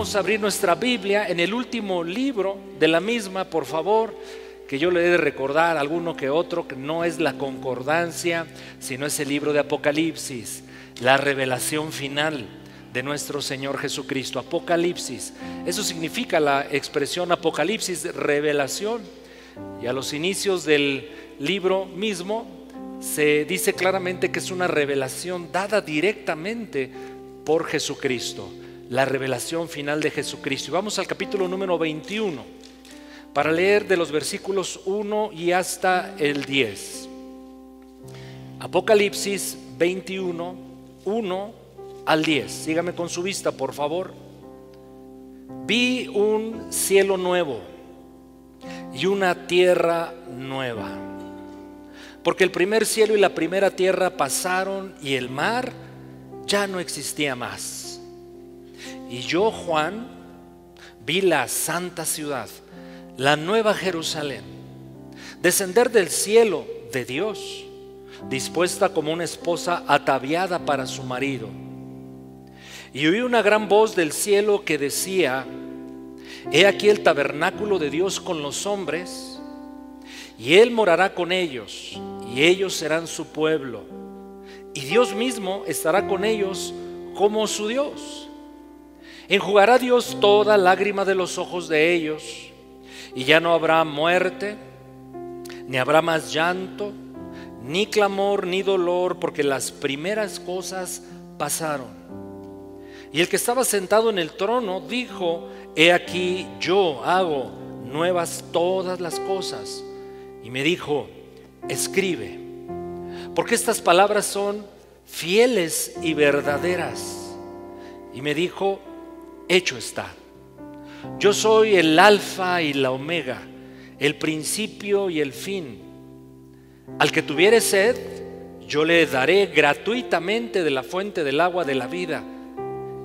Vamos a abrir nuestra Biblia en el último libro de la misma, por favor, que yo le he de recordar a alguno que otro, que no es la concordancia, sino es el libro de Apocalipsis, la revelación final de nuestro Señor Jesucristo. Apocalipsis, eso significa la expresión Apocalipsis, revelación. Y a los inicios del libro mismo se dice claramente que es una revelación dada directamente por Jesucristo, la revelación final de Jesucristo. Y vamos al capítulo número 21 para leer de los versículos 1 y hasta el 10. Apocalipsis 21, 1 al 10. Sígame con su vista, por favor. Vi un cielo nuevo y una tierra nueva, porque el primer cielo y la primera tierra pasaron y el mar ya no existía más. Y yo, Juan, vi la santa ciudad, la nueva Jerusalén, descender del cielo de Dios, dispuesta como una esposa ataviada para su marido. Y oí una gran voz del cielo que decía: He aquí el tabernáculo de Dios con los hombres, y Él morará con ellos, y ellos serán su pueblo, y Dios mismo estará con ellos como su Dios. Enjugará Dios toda lágrima de los ojos de ellos, y ya no habrá muerte, ni habrá más llanto, ni clamor, ni dolor, porque las primeras cosas pasaron. Y el que estaba sentado en el trono dijo: He aquí yo hago nuevas todas las cosas. Y me dijo: escribe, porque estas palabras son fieles y verdaderas. Y me dijo: hecho está. Yo soy el alfa y la omega, el principio y el fin. Al que tuviere sed, yo le daré gratuitamente de la fuente del agua de la vida.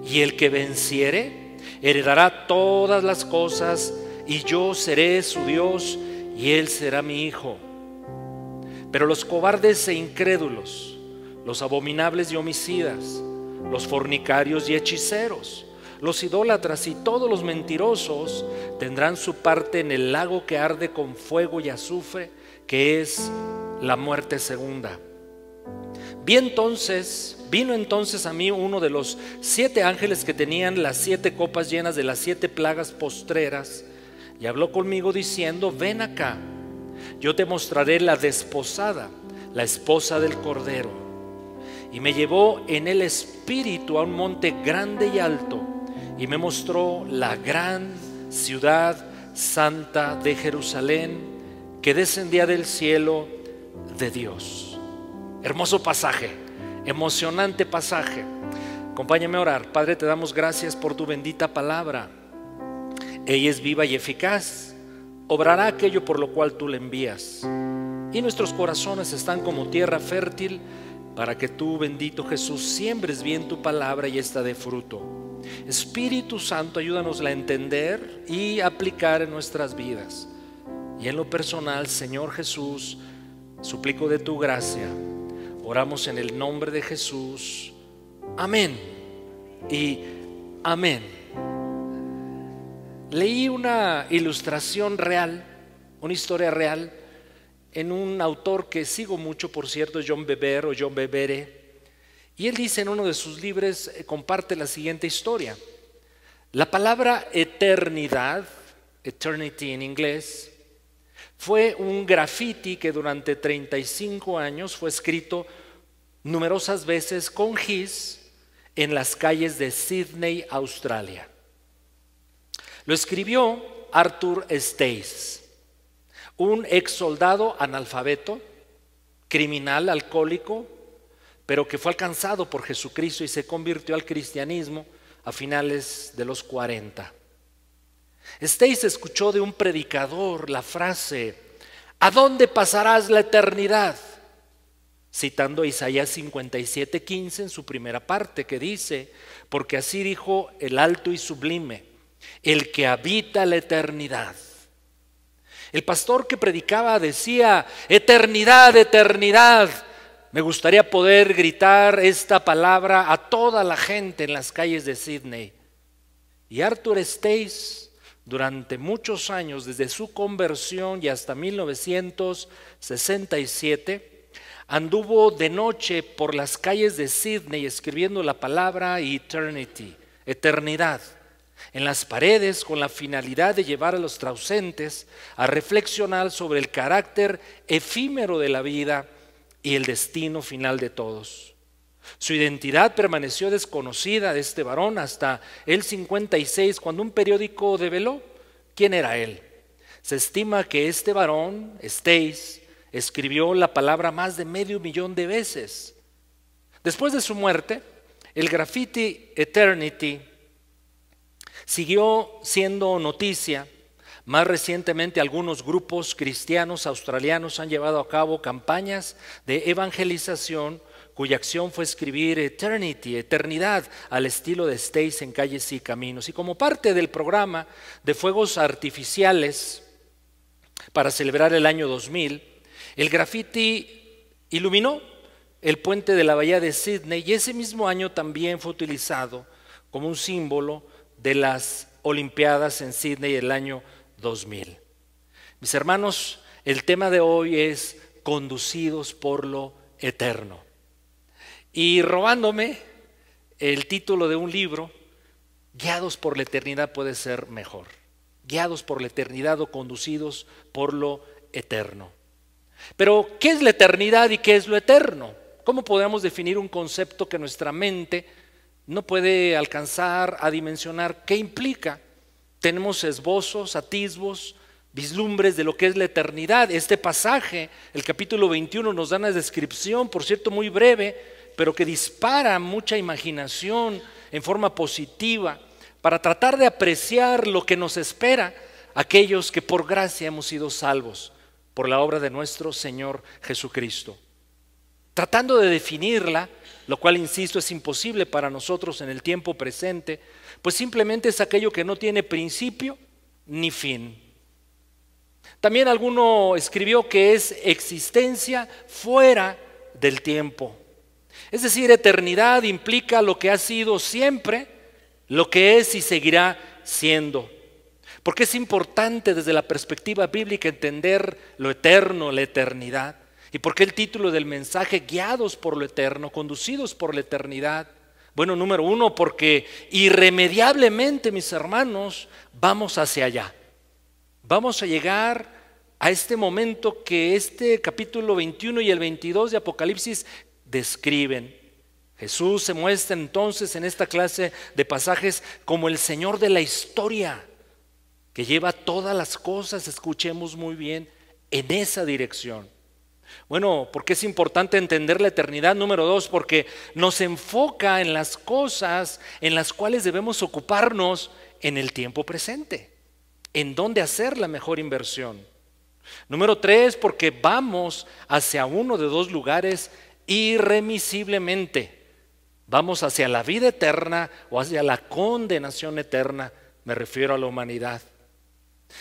Y el que venciere heredará todas las cosas, y yo seré su Dios, y él será mi hijo. Pero los cobardes e incrédulos, los abominables y homicidas, los fornicarios y hechiceros, los idólatras y todos los mentirosos tendrán su parte en el lago que arde con fuego y azufre, que es la muerte segunda. Vino entonces a mí uno de los 7 ángeles que tenían las 7 copas llenas de las 7 plagas postreras, y habló conmigo diciendo: ven acá, yo te mostraré la desposada, la esposa del Cordero. Y me llevó en el espíritu a un monte grande y alto, y me mostró la gran ciudad santa de Jerusalén, que descendía del cielo de Dios. Hermoso pasaje, emocionante pasaje. Acompáñame a orar. Padre, te damos gracias por tu bendita palabra. Ella es viva y eficaz, obrará aquello por lo cual tú le envías. Y nuestros corazones están como tierra fértil para que tú, bendito Jesús, siembres bien tu palabra y ésta dé fruto. Espíritu Santo, ayúdanos a entender y aplicar en nuestras vidas. Y en lo personal, Señor Jesús, suplico de tu gracia. Oramos en el nombre de Jesús. Amén y amén. Leí una ilustración real, una historia real, en un autor que sigo mucho, por cierto, John Bevere o John Bevere. Y él dice en uno de sus libros, comparte la siguiente historia. La palabra eternidad, eternity en inglés, fue un graffiti que durante 35 años fue escrito numerosas veces con gis en las calles de Sydney, Australia. Lo escribió Arthur Stace, un ex soldado analfabeto, criminal, alcohólico, pero que fue alcanzado por Jesucristo y se convirtió al cristianismo a finales de los 40. Stace escuchó de un predicador la frase: ¿a dónde pasarás la eternidad?, citando Isaías 57:15 en su primera parte, que dice: porque así dijo el alto y sublime, el que habita la eternidad. El pastor que predicaba decía: eternidad, eternidad. Me gustaría poder gritar esta palabra a toda la gente en las calles de Sydney. Y Arthur Stace, durante muchos años, desde su conversión y hasta 1967, anduvo de noche por las calles de Sydney escribiendo la palabra eternity, eternidad, en las paredes, con la finalidad de llevar a los traducentes a reflexionar sobre el carácter efímero de la vida y el destino final de todos. Su identidad permaneció desconocida de este varón hasta el 56, cuando un periódico develó quién era él. Se estima que este varón, Stace, escribió la palabra más de 500,000 de veces. Después de su muerte, el graffiti Eternity siguió siendo noticia. Más recientemente, algunos grupos cristianos australianos han llevado a cabo campañas de evangelización cuya acción fue escribir Eternity, eternidad, al estilo de Stace en calles y caminos. Y como parte del programa de fuegos artificiales para celebrar el año 2000, el graffiti iluminó el puente de la bahía de Sydney, y ese mismo año también fue utilizado como un símbolo de las Olimpiadas en Sydney el año 2000. Mis hermanos, el tema de hoy es conducidos por lo eterno. Y robándome el título de un libro, guiados por la eternidad puede ser mejor. Guiados por la eternidad o conducidos por lo eterno. Pero, ¿qué es la eternidad y qué es lo eterno? ¿Cómo podemos definir un concepto que nuestra mente no puede alcanzar a dimensionar? ¿Qué implica? Tenemos esbozos, atisbos, vislumbres de lo que es la eternidad. Este pasaje, el capítulo 21, nos da una descripción, por cierto muy breve, pero que dispara mucha imaginación en forma positiva para tratar de apreciar lo que nos espera aquellos que por gracia hemos sido salvos por la obra de nuestro Señor Jesucristo. Tratando de definirla, lo cual, insisto, es imposible para nosotros en el tiempo presente, pues simplemente es aquello que no tiene principio ni fin. También alguno escribió que es existencia fuera del tiempo. Es decir, eternidad implica lo que ha sido siempre, lo que es y seguirá siendo. Porque es importante desde la perspectiva bíblica entender lo eterno, la eternidad. ¿Y por qué el título del mensaje, guiados por lo eterno, conducidos por la eternidad? Bueno, número uno, porque irremediablemente, mis hermanos, vamos hacia allá. Vamos a llegar a este momento que este capítulo 21 y el 22 de Apocalipsis describen. Jesús se muestra entonces en esta clase de pasajes como el Señor de la historia, que lleva todas las cosas, escuchemos muy bien, en esa dirección. Bueno, ¿por qué es importante entender la eternidad? Número dos, porque nos enfoca en las cosas en las cuales debemos ocuparnos en el tiempo presente, en dónde hacer la mejor inversión. Número tres, porque vamos hacia uno de dos lugares irremisiblemente. Vamos hacia la vida eterna o hacia la condenación eterna, me refiero a la humanidad.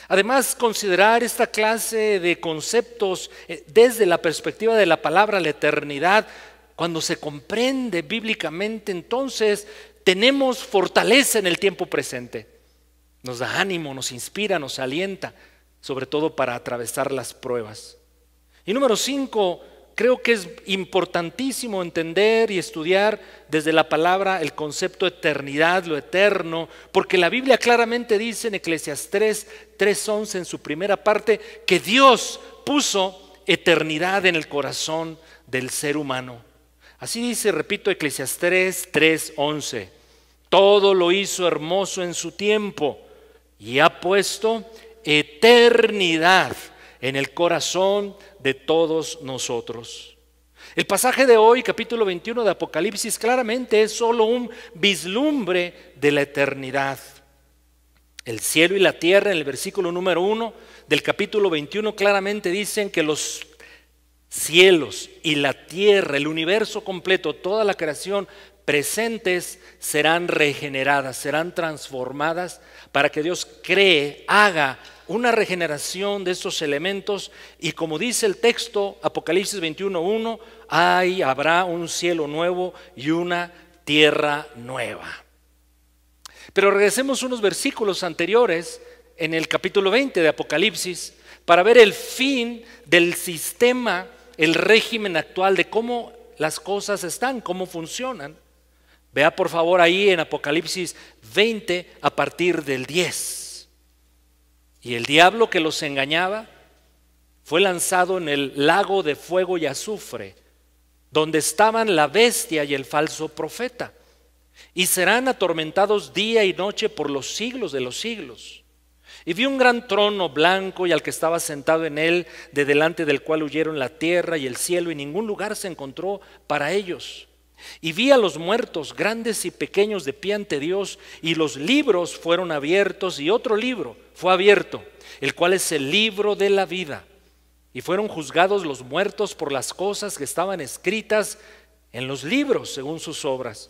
Además, considerar esta clase de conceptos desde la perspectiva de la palabra la eternidad, cuando se comprende bíblicamente, entonces tenemos fortaleza en el tiempo presente. Nos da ánimo, nos inspira, nos alienta, sobre todo para atravesar las pruebas. Y número 5, creo que es importantísimo entender y estudiar desde la palabra el concepto eternidad, lo eterno, porque la Biblia claramente dice en Eclesiastés 3:11 en su primera parte que Dios puso eternidad en el corazón del ser humano. Así dice, repito, Eclesiastés 3:11: todo lo hizo hermoso en su tiempo y ha puesto eternidad en el corazón de todos nosotros. El pasaje de hoy, capítulo 21 de Apocalipsis, claramente es solo un vislumbre de la eternidad. El cielo y la tierra, en el versículo número 1 del capítulo 21, claramente dicen que los cielos y la tierra, el universo completo, toda la creación presentes serán regeneradas, serán transformadas para que Dios haga una regeneración de estos elementos, y como dice el texto, Apocalipsis 21:1, habrá un cielo nuevo y una tierra nueva. Pero regresemos unos versículos anteriores en el capítulo 20 de Apocalipsis para ver el fin del sistema, el régimen actual de cómo las cosas están, cómo funcionan. Vea por favor ahí en Apocalipsis 20 a partir del 10. Y el diablo que los engañaba fue lanzado en el lago de fuego y azufre, donde estaban la bestia y el falso profeta, y serán atormentados día y noche por los siglos de los siglos. Y vi un gran trono blanco y al que estaba sentado en él, de delante del cual huyeron la tierra y el cielo, y ningún lugar se encontró para ellos. Y vi a los muertos, grandes y pequeños, de pie ante Dios, y los libros fueron abiertos, y otro libro fue abierto, el cual es el libro de la vida. Y fueron juzgados los muertos por las cosas que estaban escritas en los libros según sus obras.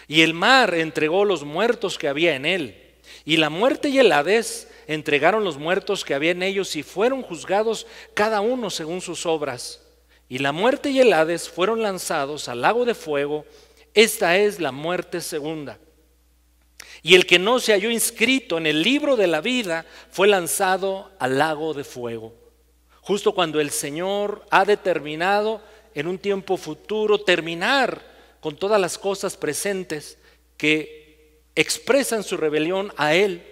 Y el mar entregó los muertos que había en él, y la muerte y el Hades entregaron los muertos que había en ellos, y fueron juzgados cada uno según sus obras. Y la muerte y el Hades fueron lanzados al lago de fuego. Esta es la muerte segunda. Y el que no se halló inscrito en el libro de la vida fue lanzado al lago de fuego. Justo cuando el Señor ha determinado en un tiempo futuro terminar con todas las cosas presentes que expresan su rebelión a Él,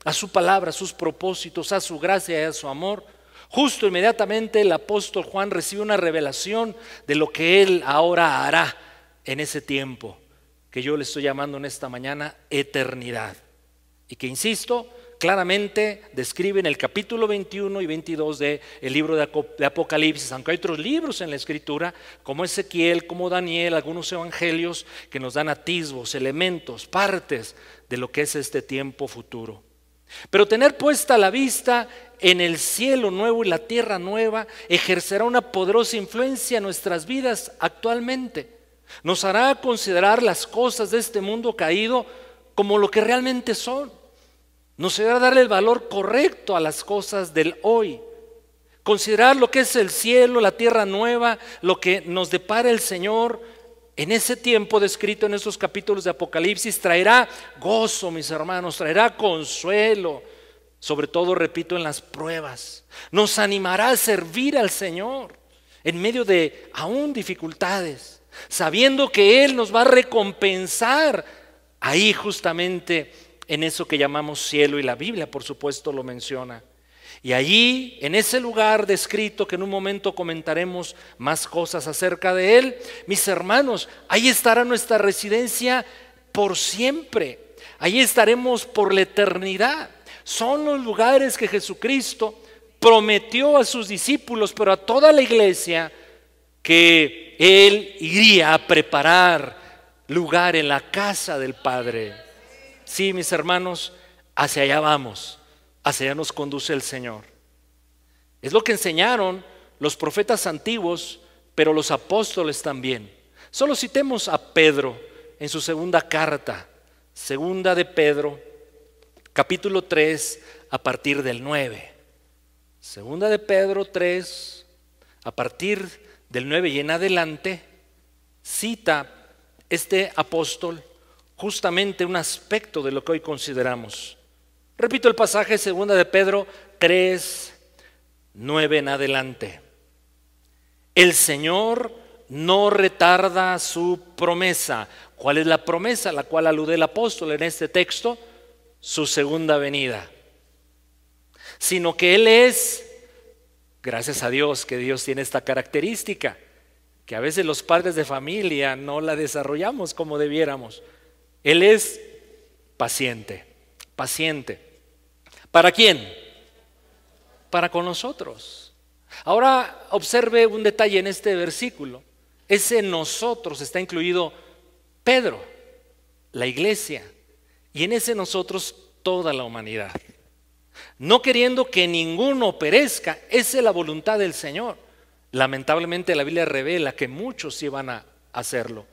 a su palabra, a sus propósitos, a su gracia y a su amor. Justo inmediatamente el apóstol Juan recibe una revelación de lo que él ahora hará en ese tiempo, que yo le estoy llamando en esta mañana eternidad, y que, insisto, claramente describe en el capítulo 21 y 22 del libro de Apocalipsis, aunque hay otros libros en la Escritura, como Ezequiel, como Daniel, algunos evangelios que nos dan atisbos, elementos, partes de lo que es este tiempo futuro. Pero tener puesta la vista en el cielo nuevo y la tierra nueva ejercerá una poderosa influencia en nuestras vidas actualmente. Nos hará considerar las cosas de este mundo caído como lo que realmente son. Nos hará darle el valor correcto a las cosas del hoy. Considerar lo que es el cielo, la tierra nueva, lo que nos depara el Señor en ese tiempo descrito en estos capítulos de Apocalipsis, traerá gozo, mis hermanos, traerá consuelo, sobre todo, repito, en las pruebas. Nos animará a servir al Señor en medio de aún dificultades, sabiendo que Él nos va a recompensar ahí justamente en eso que llamamos cielo, y la Biblia por supuesto lo menciona. Y allí, en ese lugar descrito, que en un momento comentaremos más cosas acerca de él, mis hermanos, ahí estará nuestra residencia por siempre. Allí estaremos por la eternidad. Son los lugares que Jesucristo prometió a sus discípulos, pero a toda la iglesia, que Él iría a preparar lugar en la casa del Padre. Sí, mis hermanos, hacia allá vamos. Hacia allá nos conduce el Señor. Es lo que enseñaron los profetas antiguos, pero los apóstoles también. Solo citemos a Pedro en su segunda carta, segunda de Pedro, capítulo 3, a partir del 9. Segunda de Pedro 3, a partir del 9 y en adelante, cita este apóstol justamente un aspecto de lo que hoy consideramos. Repito el pasaje, segunda de Pedro 3, 9 en adelante. El Señor no retarda su promesa. ¿Cuál es la promesa a la cual alude el apóstol en este texto? Su segunda venida. Sino que Él es, gracias a Dios que Dios tiene esta característica, que a veces los padres de familia no la desarrollamos como debiéramos. Él es paciente. Paciente. ¿Para quién? Para con nosotros. Ahora observe un detalle en este versículo. Ese nosotros está incluido Pedro, la iglesia, y en ese nosotros toda la humanidad. No queriendo que ninguno perezca, esa es la voluntad del Señor. Lamentablemente la Biblia revela que muchos iban a hacerlo.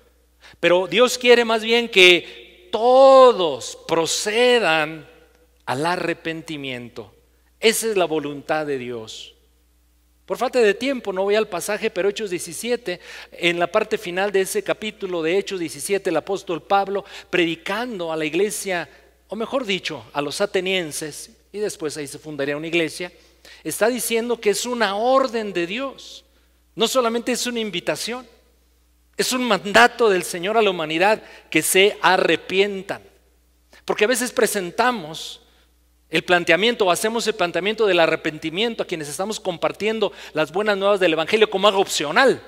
Pero Dios quiere más bien que todos procedan al arrepentimiento. Esa es la voluntad de Dios. Por falta de tiempo no voy al pasaje, pero Hechos 17, en la parte final de ese capítulo de Hechos 17, el apóstol Pablo, predicando a la iglesia o mejor dicho, a los atenienses, y después ahí se fundaría una iglesia, está diciendo que es una orden de Dios. No solamente es una invitación, es un mandato del Señor a la humanidad que se arrepientan. Porque a veces presentamos el planteamiento o hacemos el planteamiento del arrepentimiento a quienes estamos compartiendo las buenas nuevas del Evangelio como algo opcional.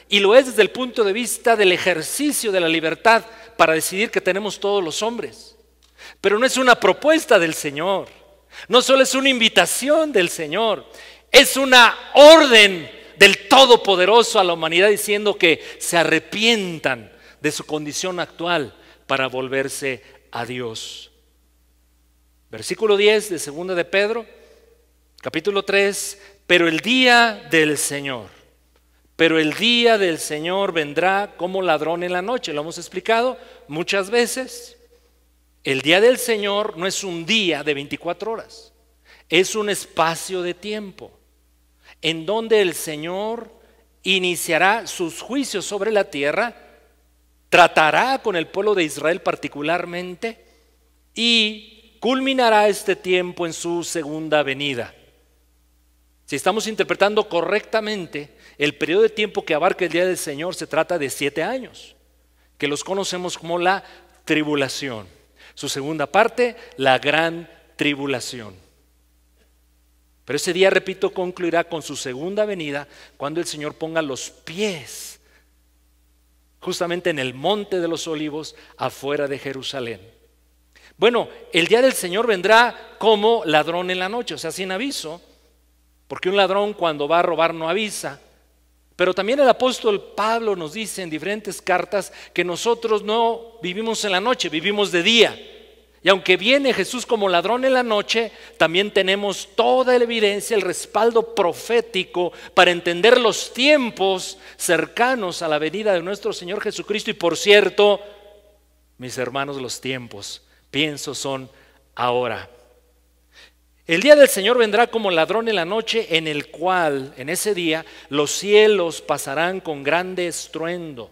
Y lo es desde el punto de vista del ejercicio de la libertad para decidir que tenemos todos los hombres. Pero no es una propuesta del Señor, no solo es una invitación del Señor, es una orden del Todopoderoso a la humanidad diciendo que se arrepientan de su condición actual para volverse a Dios. Versículo 10 de 2 de Pedro, capítulo 3, pero el día del Señor vendrá como ladrón en la noche. Lo hemos explicado muchas veces. El día del Señor no es un día de 24 horas, es un espacio de tiempo en donde el Señor iniciará sus juicios sobre la tierra, tratará con el pueblo de Israel particularmente y culminará este tiempo en su segunda venida. Si estamos interpretando correctamente, el periodo de tiempo que abarca el día del Señor se trata de 7 años, que los conocemos como la tribulación. Su segunda parte, la gran tribulación. Pero ese día, repito, concluirá con su segunda venida, cuando el Señor ponga los pies justamente en el monte de los olivos afuera de Jerusalén. Bueno, el día del Señor vendrá como ladrón en la noche, o sea, sin aviso, porque un ladrón cuando va a robar no avisa. Pero también el apóstol Pablo nos dice en diferentes cartas que nosotros no vivimos en la noche, vivimos de día. Y aunque viene Jesús como ladrón en la noche, también tenemos toda la evidencia, el respaldo profético para entender los tiempos cercanos a la venida de nuestro Señor Jesucristo. Y por cierto, mis hermanos, los tiempos, pienso, son ahora. El día del Señor vendrá como ladrón en la noche, en el cual, en ese día, los cielos pasarán con grande estruendo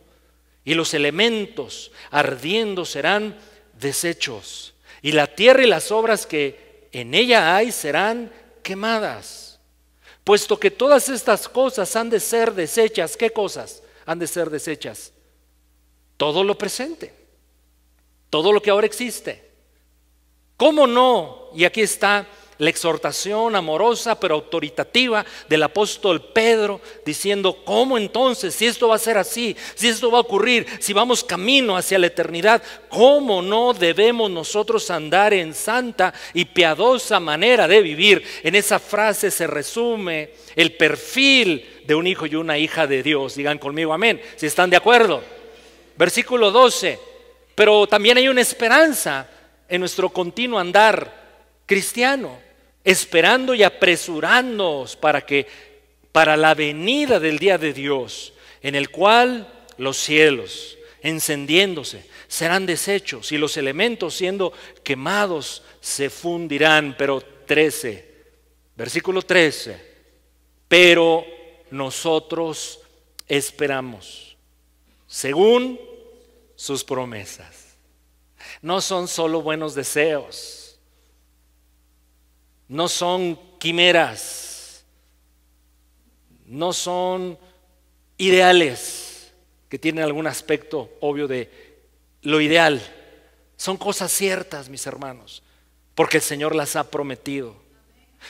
y los elementos ardiendo serán deshechos, y la tierra y las obras que en ella hay serán quemadas. Puesto que todas estas cosas han de ser deshechas, ¿qué cosas han de ser deshechas? Todo lo presente, todo lo que ahora existe. ¿Cómo no? Y aquí está la exhortación amorosa pero autoritativa del apóstol Pedro diciendo: ¿cómo entonces? Si esto va a ser así, si esto va a ocurrir, si vamos camino hacia la eternidad, ¿cómo no debemos nosotros andar en santa y piadosa manera de vivir? En esa frase se resume el perfil de un hijo y una hija de Dios. Digan conmigo amén, si están de acuerdo. Versículo 12, pero también hay una esperanza en nuestro continuo andar cristiano, esperando y apresurándonos para la venida del día de Dios, en el cual los cielos encendiéndose serán deshechos y los elementos siendo quemados se fundirán. Pero 13, versículo 13, pero nosotros esperamos según sus promesas. No son solo buenos deseos, no son quimeras, no son ideales que tienen algún aspecto obvio de lo ideal. Son cosas ciertas, mis hermanos, porque el Señor las ha prometido.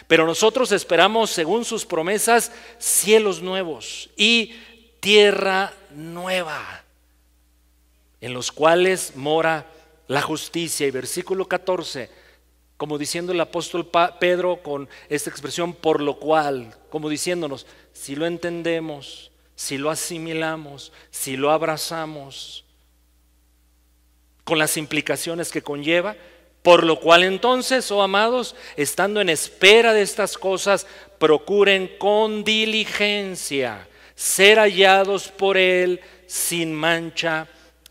Pero nosotros esperamos, según sus promesas, cielos nuevos y tierra nueva, en los cuales mora la justicia. Y versículo 14, como diciendo el apóstol Pedro con esta expresión, por lo cual, como diciéndonos, si lo entendemos, si lo asimilamos, si lo abrazamos, con las implicaciones que conlleva, por lo cual entonces, oh amados, estando en espera de estas cosas, procuren con diligencia ser hallados por Él sin mancha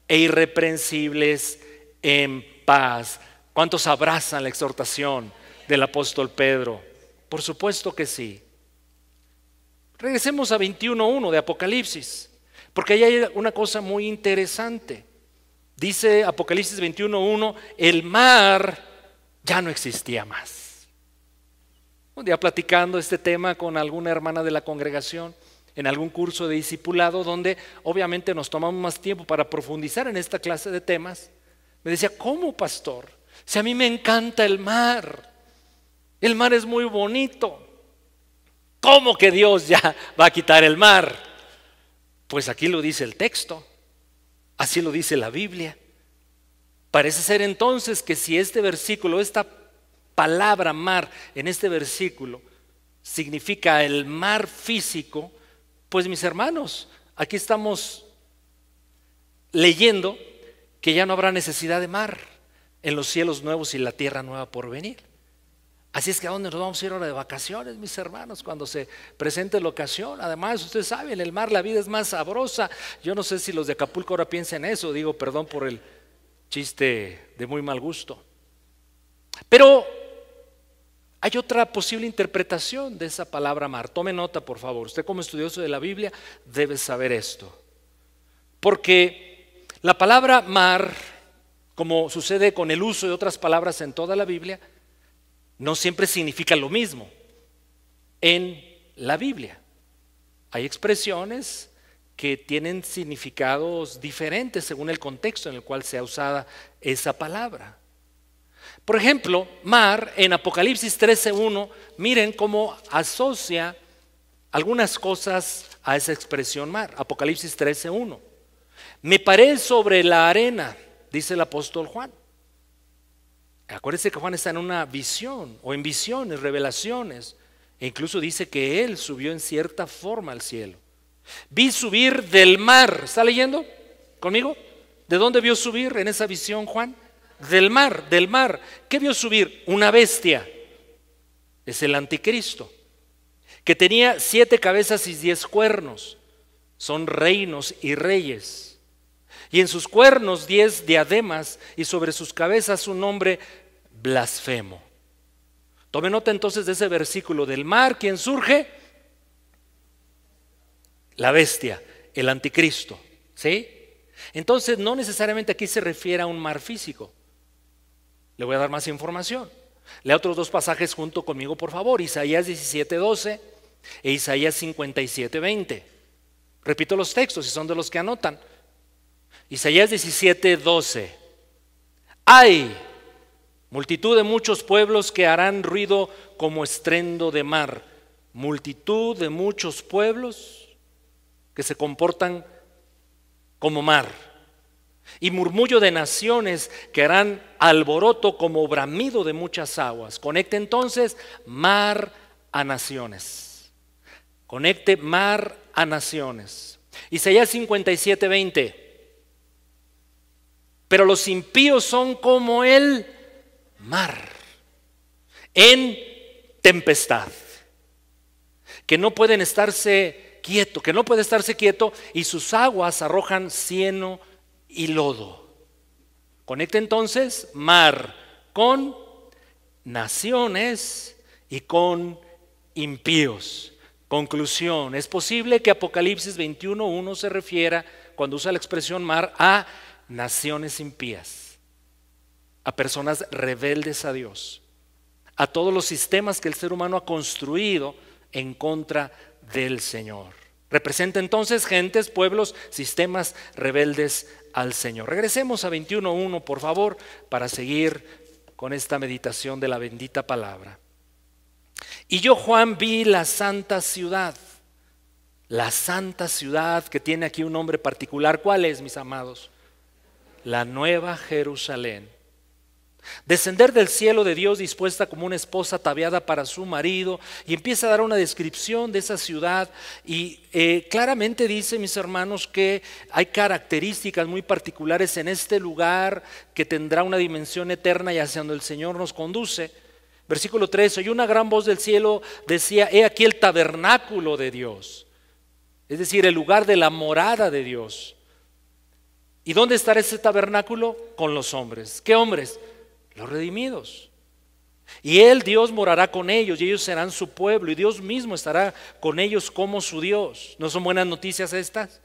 e irreprensibles en paz. ¿Cuántos abrazan la exhortación del apóstol Pedro? Por supuesto que sí. Regresemos a 21:1 de Apocalipsis, porque ahí hay una cosa muy interesante. Dice Apocalipsis 21:1, el mar ya no existía más. Un día platicando este tema con alguna hermana de la congregación, en algún curso de discipulado, donde obviamente nos tomamos más tiempo para profundizar en esta clase de temas, me decía, ¿cómo, pastor? Si a mí me encanta el mar es muy bonito. ¿Cómo que Dios ya va a quitar el mar? Pues aquí lo dice el texto, así lo dice la Biblia. Parece ser entonces que si este versículo, esta palabra mar en este versículo significa el mar físico, pues mis hermanos, aquí estamos leyendo que ya no habrá necesidad de mar en los cielos nuevos y la tierra nueva por venir. Así es que ¿a dónde nos vamos a ir ahora de vacaciones, mis hermanos? Cuando se presente la ocasión. Además, ustedes saben, en el mar la vida es más sabrosa. Yo no sé si los de Acapulco ahora piensan eso. Digo, perdón por el chiste de muy mal gusto. Pero hay otra posible interpretación de esa palabra mar. Tome nota, por favor. Usted como estudioso de la Biblia debe saber esto. Porque la palabra mar, como sucede con el uso de otras palabras en toda la Biblia, no siempre significa lo mismo en la Biblia. Hay expresiones que tienen significados diferentes según el contexto en el cual sea usada esa palabra. Por ejemplo, mar en Apocalipsis 13:1, miren cómo asocia algunas cosas a esa expresión mar. Apocalipsis 13:1. Me paré sobre la arena, dice el apóstol Juan. Acuérdense que Juan está en una visión o en visiones, revelaciones, e incluso dice que él subió en cierta forma al cielo. Vi subir del mar. ¿Está leyendo conmigo? ¿De dónde vio subir en esa visión Juan? Del mar, del mar. ¿Qué vio subir? Una bestia. Es el anticristo, que tenía 7 cabezas y 10 cuernos. Son reinos y reyes. Y en sus cuernos 10 diademas y sobre sus cabezas un nombre blasfemo. Tome nota entonces de ese versículo del mar. ¿Quién surge? La bestia, el anticristo. ¿Sí? Entonces no necesariamente aquí se refiere a un mar físico. Le voy a dar más información. Lea otros 2 pasajes junto conmigo, por favor. Isaías 17:12 e Isaías 57:20. Repito los textos si son de los que anotan. Isaías 17:12. Hay multitud de muchos pueblos que harán ruido como estruendo de mar. Multitud de muchos pueblos que se comportan como mar. Y murmullo de naciones que harán alboroto como bramido de muchas aguas. Conecte entonces mar a naciones. Conecte mar a naciones. Isaías 57:20. Pero los impíos son como el mar en tempestad, que no pueden estarse quieto, que no puede estarse quieto, y sus aguas arrojan cieno y lodo. Conecta entonces mar con naciones y con impíos. Conclusión: es posible que Apocalipsis 21:1 se refiera, cuando usa la expresión mar, a naciones impías, a personas rebeldes a Dios, a todos los sistemas que el ser humano ha construido en contra del Señor. Representa entonces gentes, pueblos, sistemas rebeldes al Señor. Regresemos a 21:1, por favor, para seguir con esta meditación de la bendita palabra. Y yo, Juan, vi la santa ciudad que tiene aquí un nombre particular. ¿Cuál es, mis amados? La Nueva Jerusalén, descender del cielo de Dios, dispuesta como una esposa ataviada para su marido. Y empieza a dar una descripción de esa ciudad y claramente dice, mis hermanos, que hay características muy particulares en este lugar que tendrá una dimensión eterna y hacia donde el Señor nos conduce. Versículo 3: oí una gran voz del cielo, decía: he aquí el tabernáculo de Dios, es decir, el lugar de la morada de Dios. ¿Y dónde estará ese tabernáculo? Con los hombres. ¿Qué hombres? Los redimidos. Y Él, Dios, morará con ellos y ellos serán su pueblo y Dios mismo estará con ellos como su Dios. ¿No son buenas noticias estas?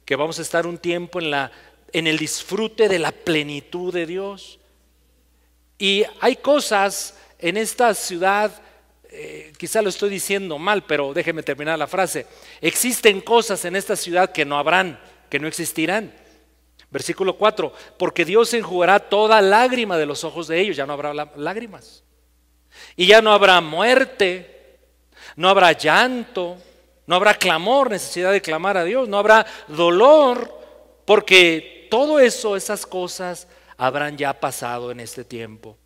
Que vamos a estar un tiempo en el disfrute de la plenitud de Dios. Y hay cosas en esta ciudad, quizá lo estoy diciendo mal, pero déjeme terminar la frase. Existen cosas en esta ciudad que no habrán, que no existirán. Versículo 4, porque Dios enjugará toda lágrima de los ojos de ellos, ya no habrá lágrimas. Y ya no habrá muerte, no habrá llanto, no habrá clamor, necesidad de clamar a Dios, no habrá dolor, porque todo eso, esas cosas habrán ya pasado en este tiempo.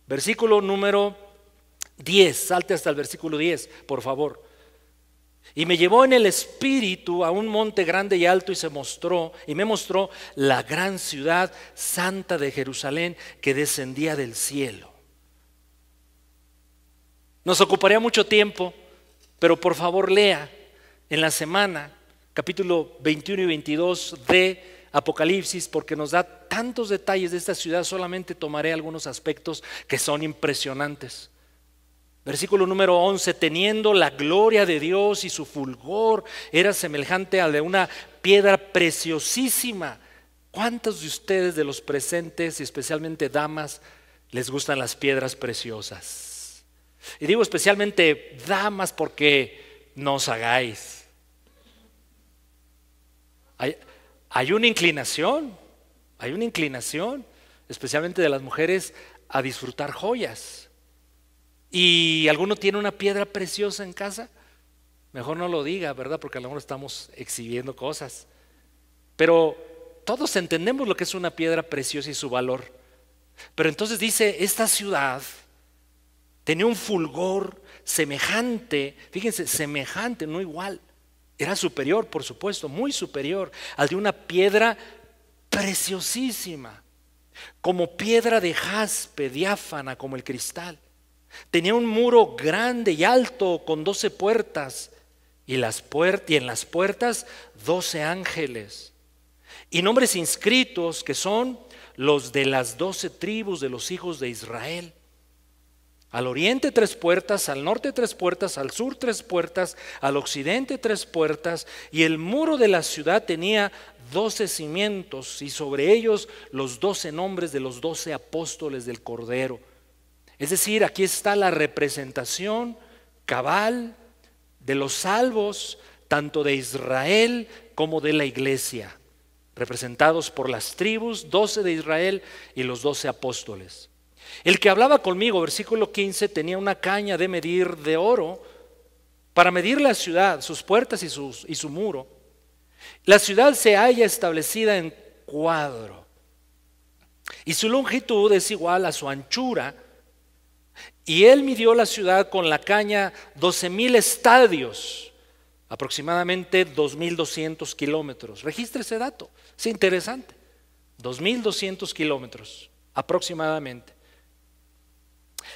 Versículo número 10, salte hasta el versículo 10, por favor. Y me llevó en el espíritu a un monte grande y alto y me mostró la gran ciudad santa de Jerusalén que descendía del cielo. Nos ocuparía mucho tiempo, pero por favor lea en la semana capítulo 21 y 22 de Apocalipsis, porque nos da tantos detalles de esta ciudad. Solamente tomaré algunos aspectos que son impresionantes. Versículo número 11, teniendo la gloria de Dios y su fulgor era semejante al de una piedra preciosísima. ¿Cuántos de ustedes, de los presentes y especialmente damas, les gustan las piedras preciosas? Y digo especialmente damas porque no os hagáis. Hay una inclinación, especialmente de las mujeres, a disfrutar joyas. ¿Y alguno tiene una piedra preciosa en casa? Mejor no lo diga, ¿verdad? Porque a lo mejor estamos exhibiendo cosas. Pero todos entendemos lo que es una piedra preciosa y su valor. Pero entonces dice, esta ciudad tenía un fulgor semejante, fíjense, semejante, no igual. Era superior, por supuesto, muy superior al de una piedra preciosísima, como piedra de jaspe, diáfana como el cristal. Tenía un muro grande y alto con 12 puertas y en las puertas 12 ángeles y nombres inscritos que son los de las 12 tribus de los hijos de Israel. Al oriente 3 puertas, al norte 3 puertas, al sur 3 puertas, al occidente 3 puertas, y el muro de la ciudad tenía 12 cimientos y sobre ellos los 12 nombres de los 12 apóstoles del Cordero. Es decir, aquí está la representación cabal de los salvos, tanto de Israel como de la iglesia, representados por las tribus, 12 de Israel y los 12 apóstoles. El que hablaba conmigo, versículo 15, tenía una caña de medir de oro para medir la ciudad, sus puertas y su muro. La ciudad se halla establecida en cuadro y su longitud es igual a su anchura. Y él midió la ciudad con la caña 12,000 estadios, aproximadamente 2,200 kilómetros. Registre ese dato, es interesante. 2,200 kilómetros aproximadamente.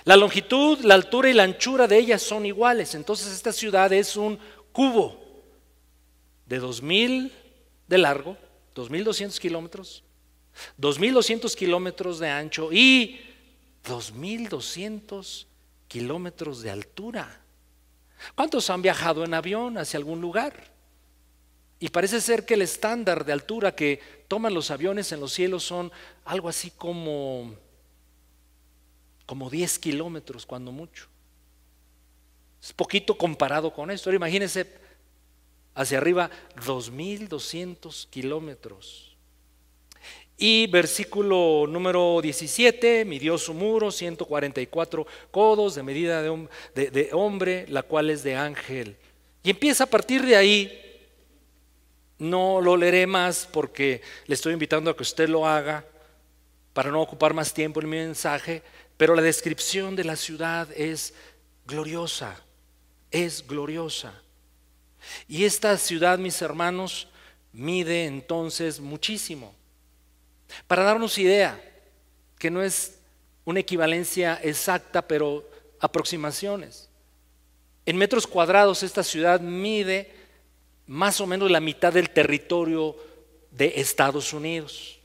La longitud, la altura y la anchura de ellas son iguales. Entonces esta ciudad es un cubo de 2,000 de largo, 2,200 kilómetros, 2,200 kilómetros de ancho y 2,200 kilómetros de altura. ¿Cuántos han viajado en avión hacia algún lugar? Y parece ser que el estándar de altura que toman los aviones en los cielos son algo así como 10 kilómetros cuando mucho. Es poquito comparado con esto. Ahora imagínense hacia arriba 2,200 kilómetros. Y versículo número 17, midió su muro 144 codos de medida de hombre, la cual es de ángel. Y empieza a partir de ahí. No lo leeré más porque le estoy invitando a que usted lo haga para no ocupar más tiempo en mi mensaje, pero la descripción de la ciudad es gloriosa, es gloriosa. Y esta ciudad, mis hermanos, mide entonces muchísimo. Para darnos idea, que no es una equivalencia exacta, pero aproximaciones. En metros cuadrados esta ciudad mide más o menos la mitad del territorio de Estados Unidos,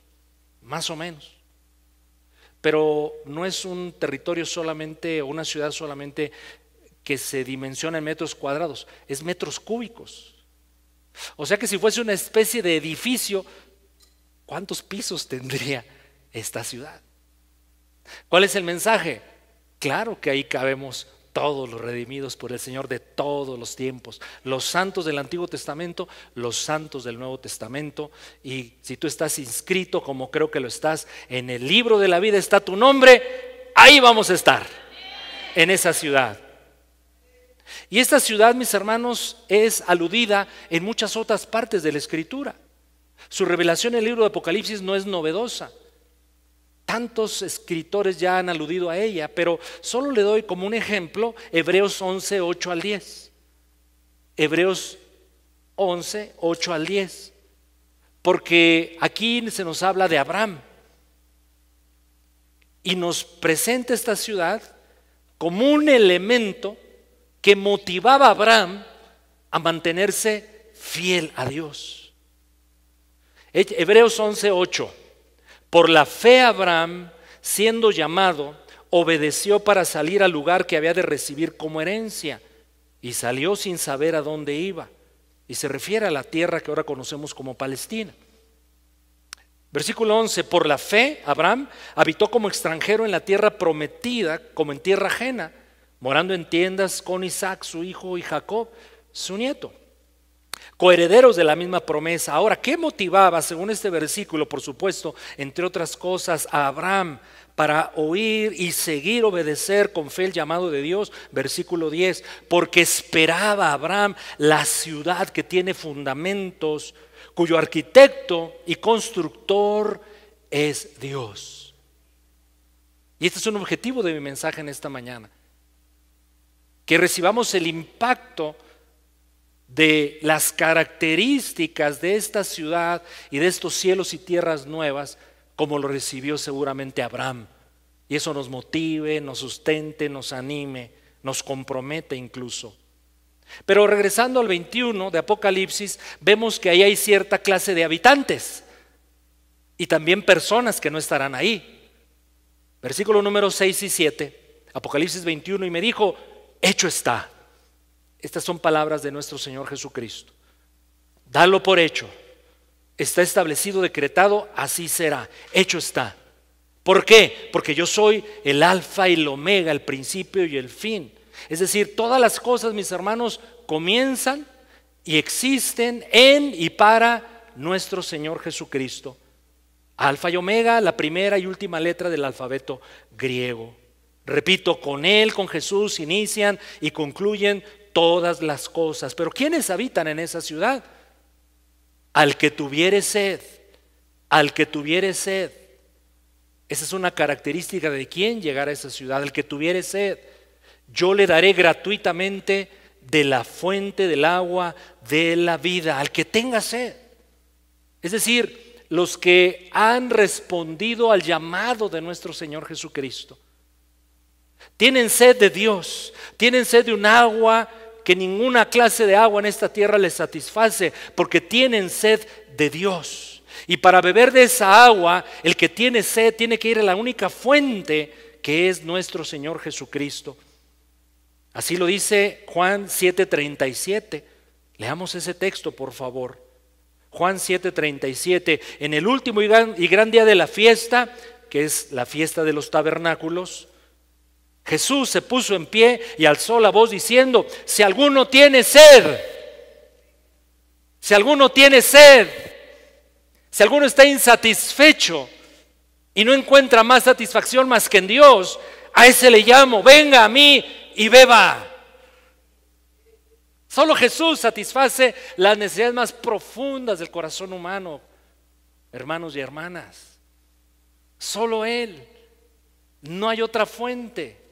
más o menos. Pero no es un territorio solamente o una ciudad solamente que se dimensiona en metros cuadrados, es metros cúbicos. O sea que si fuese una especie de edificio, ¿cuántos pisos tendría esta ciudad? ¿Cuál es el mensaje? Claro que ahí cabemos todos los redimidos por el Señor de todos los tiempos, los santos del Antiguo Testamento, los santos del Nuevo Testamento. Y si tú estás inscrito, como creo que lo estás, en el libro de la vida está tu nombre, ahí vamos a estar, en esa ciudad. Y esta ciudad, mis hermanos, es aludida en muchas otras partes de la Escritura. Su revelación en el libro de Apocalipsis no es novedosa. Tantos escritores ya han aludido a ella, pero solo le doy como un ejemplo Hebreos 11, 8 al 10. Hebreos 11, 8 al 10. Porque aquí se nos habla de Abraham y nos presenta esta ciudad como un elemento que motivaba a Abraham a mantenerse fiel a Dios. Hebreos 11, 8. Por la fe Abraham, siendo llamado, obedeció para salir al lugar que había de recibir como herencia, y salió sin saber a dónde iba. Y se refiere a la tierra que ahora conocemos como Palestina. Versículo 11, por la fe Abraham habitó como extranjero en la tierra prometida, como en tierra ajena, morando en tiendas con Isaac su hijo y Jacob su nieto, coherederos de la misma promesa. Ahora, ¿qué motivaba, según este versículo, por supuesto, entre otras cosas, a Abraham para oír y seguir obedecer con fe el llamado de Dios? Versículo 10, porque esperaba Abraham la ciudad que tiene fundamentos, cuyo arquitecto y constructor es Dios. Y este es un objetivo de mi mensaje en esta mañana, que recibamos el impacto de las características de esta ciudad y de estos cielos y tierras nuevas, como lo recibió seguramente Abraham. Y eso nos motive, nos sustente, nos anime, nos compromete incluso. Pero regresando al 21 de Apocalipsis, vemos que ahí hay cierta clase de habitantes y también personas que no estarán ahí. Versículo número 6 y 7, Apocalipsis 21, y me dijo, hecho está. Estas son palabras de nuestro Señor Jesucristo. Dalo por hecho. Está establecido, decretado, así será. Hecho está. ¿Por qué? Porque yo soy el alfa y el omega, el principio y el fin. Es decir, todas las cosas, mis hermanos, comienzan y existen en y para nuestro Señor Jesucristo. Alfa y omega, la primera y última letra del alfabeto griego. Repito, con Él, con Jesús, inician y concluyen todas las cosas. Pero ¿quiénes habitan en esa ciudad? Al que tuviere sed, al que tuviere sed. Esa es una característica de quién llegar a esa ciudad. Al que tuviere sed, yo le daré gratuitamente de la fuente del agua de la vida. Al que tenga sed. Es decir, los que han respondido al llamado de nuestro Señor Jesucristo. Tienen sed de Dios, tienen sed de un agua que ninguna clase de agua en esta tierra les satisface, porque tienen sed de Dios. Y para beber de esa agua, el que tiene sed tiene que ir a la única fuente, que es nuestro Señor Jesucristo. Así lo dice Juan 7:37. Leamos ese texto, por favor. Juan 7:37. En el último y gran día de la fiesta, que es la fiesta de los tabernáculos, Jesús se puso en pie y alzó la voz diciendo, si alguno tiene sed, si alguno tiene sed, si alguno está insatisfecho y no encuentra más satisfacción más que en Dios, a ese le llamo, venga a mí y beba. Solo Jesús satisface las necesidades más profundas del corazón humano, hermanos y hermanas. Solo Él, no hay otra fuente.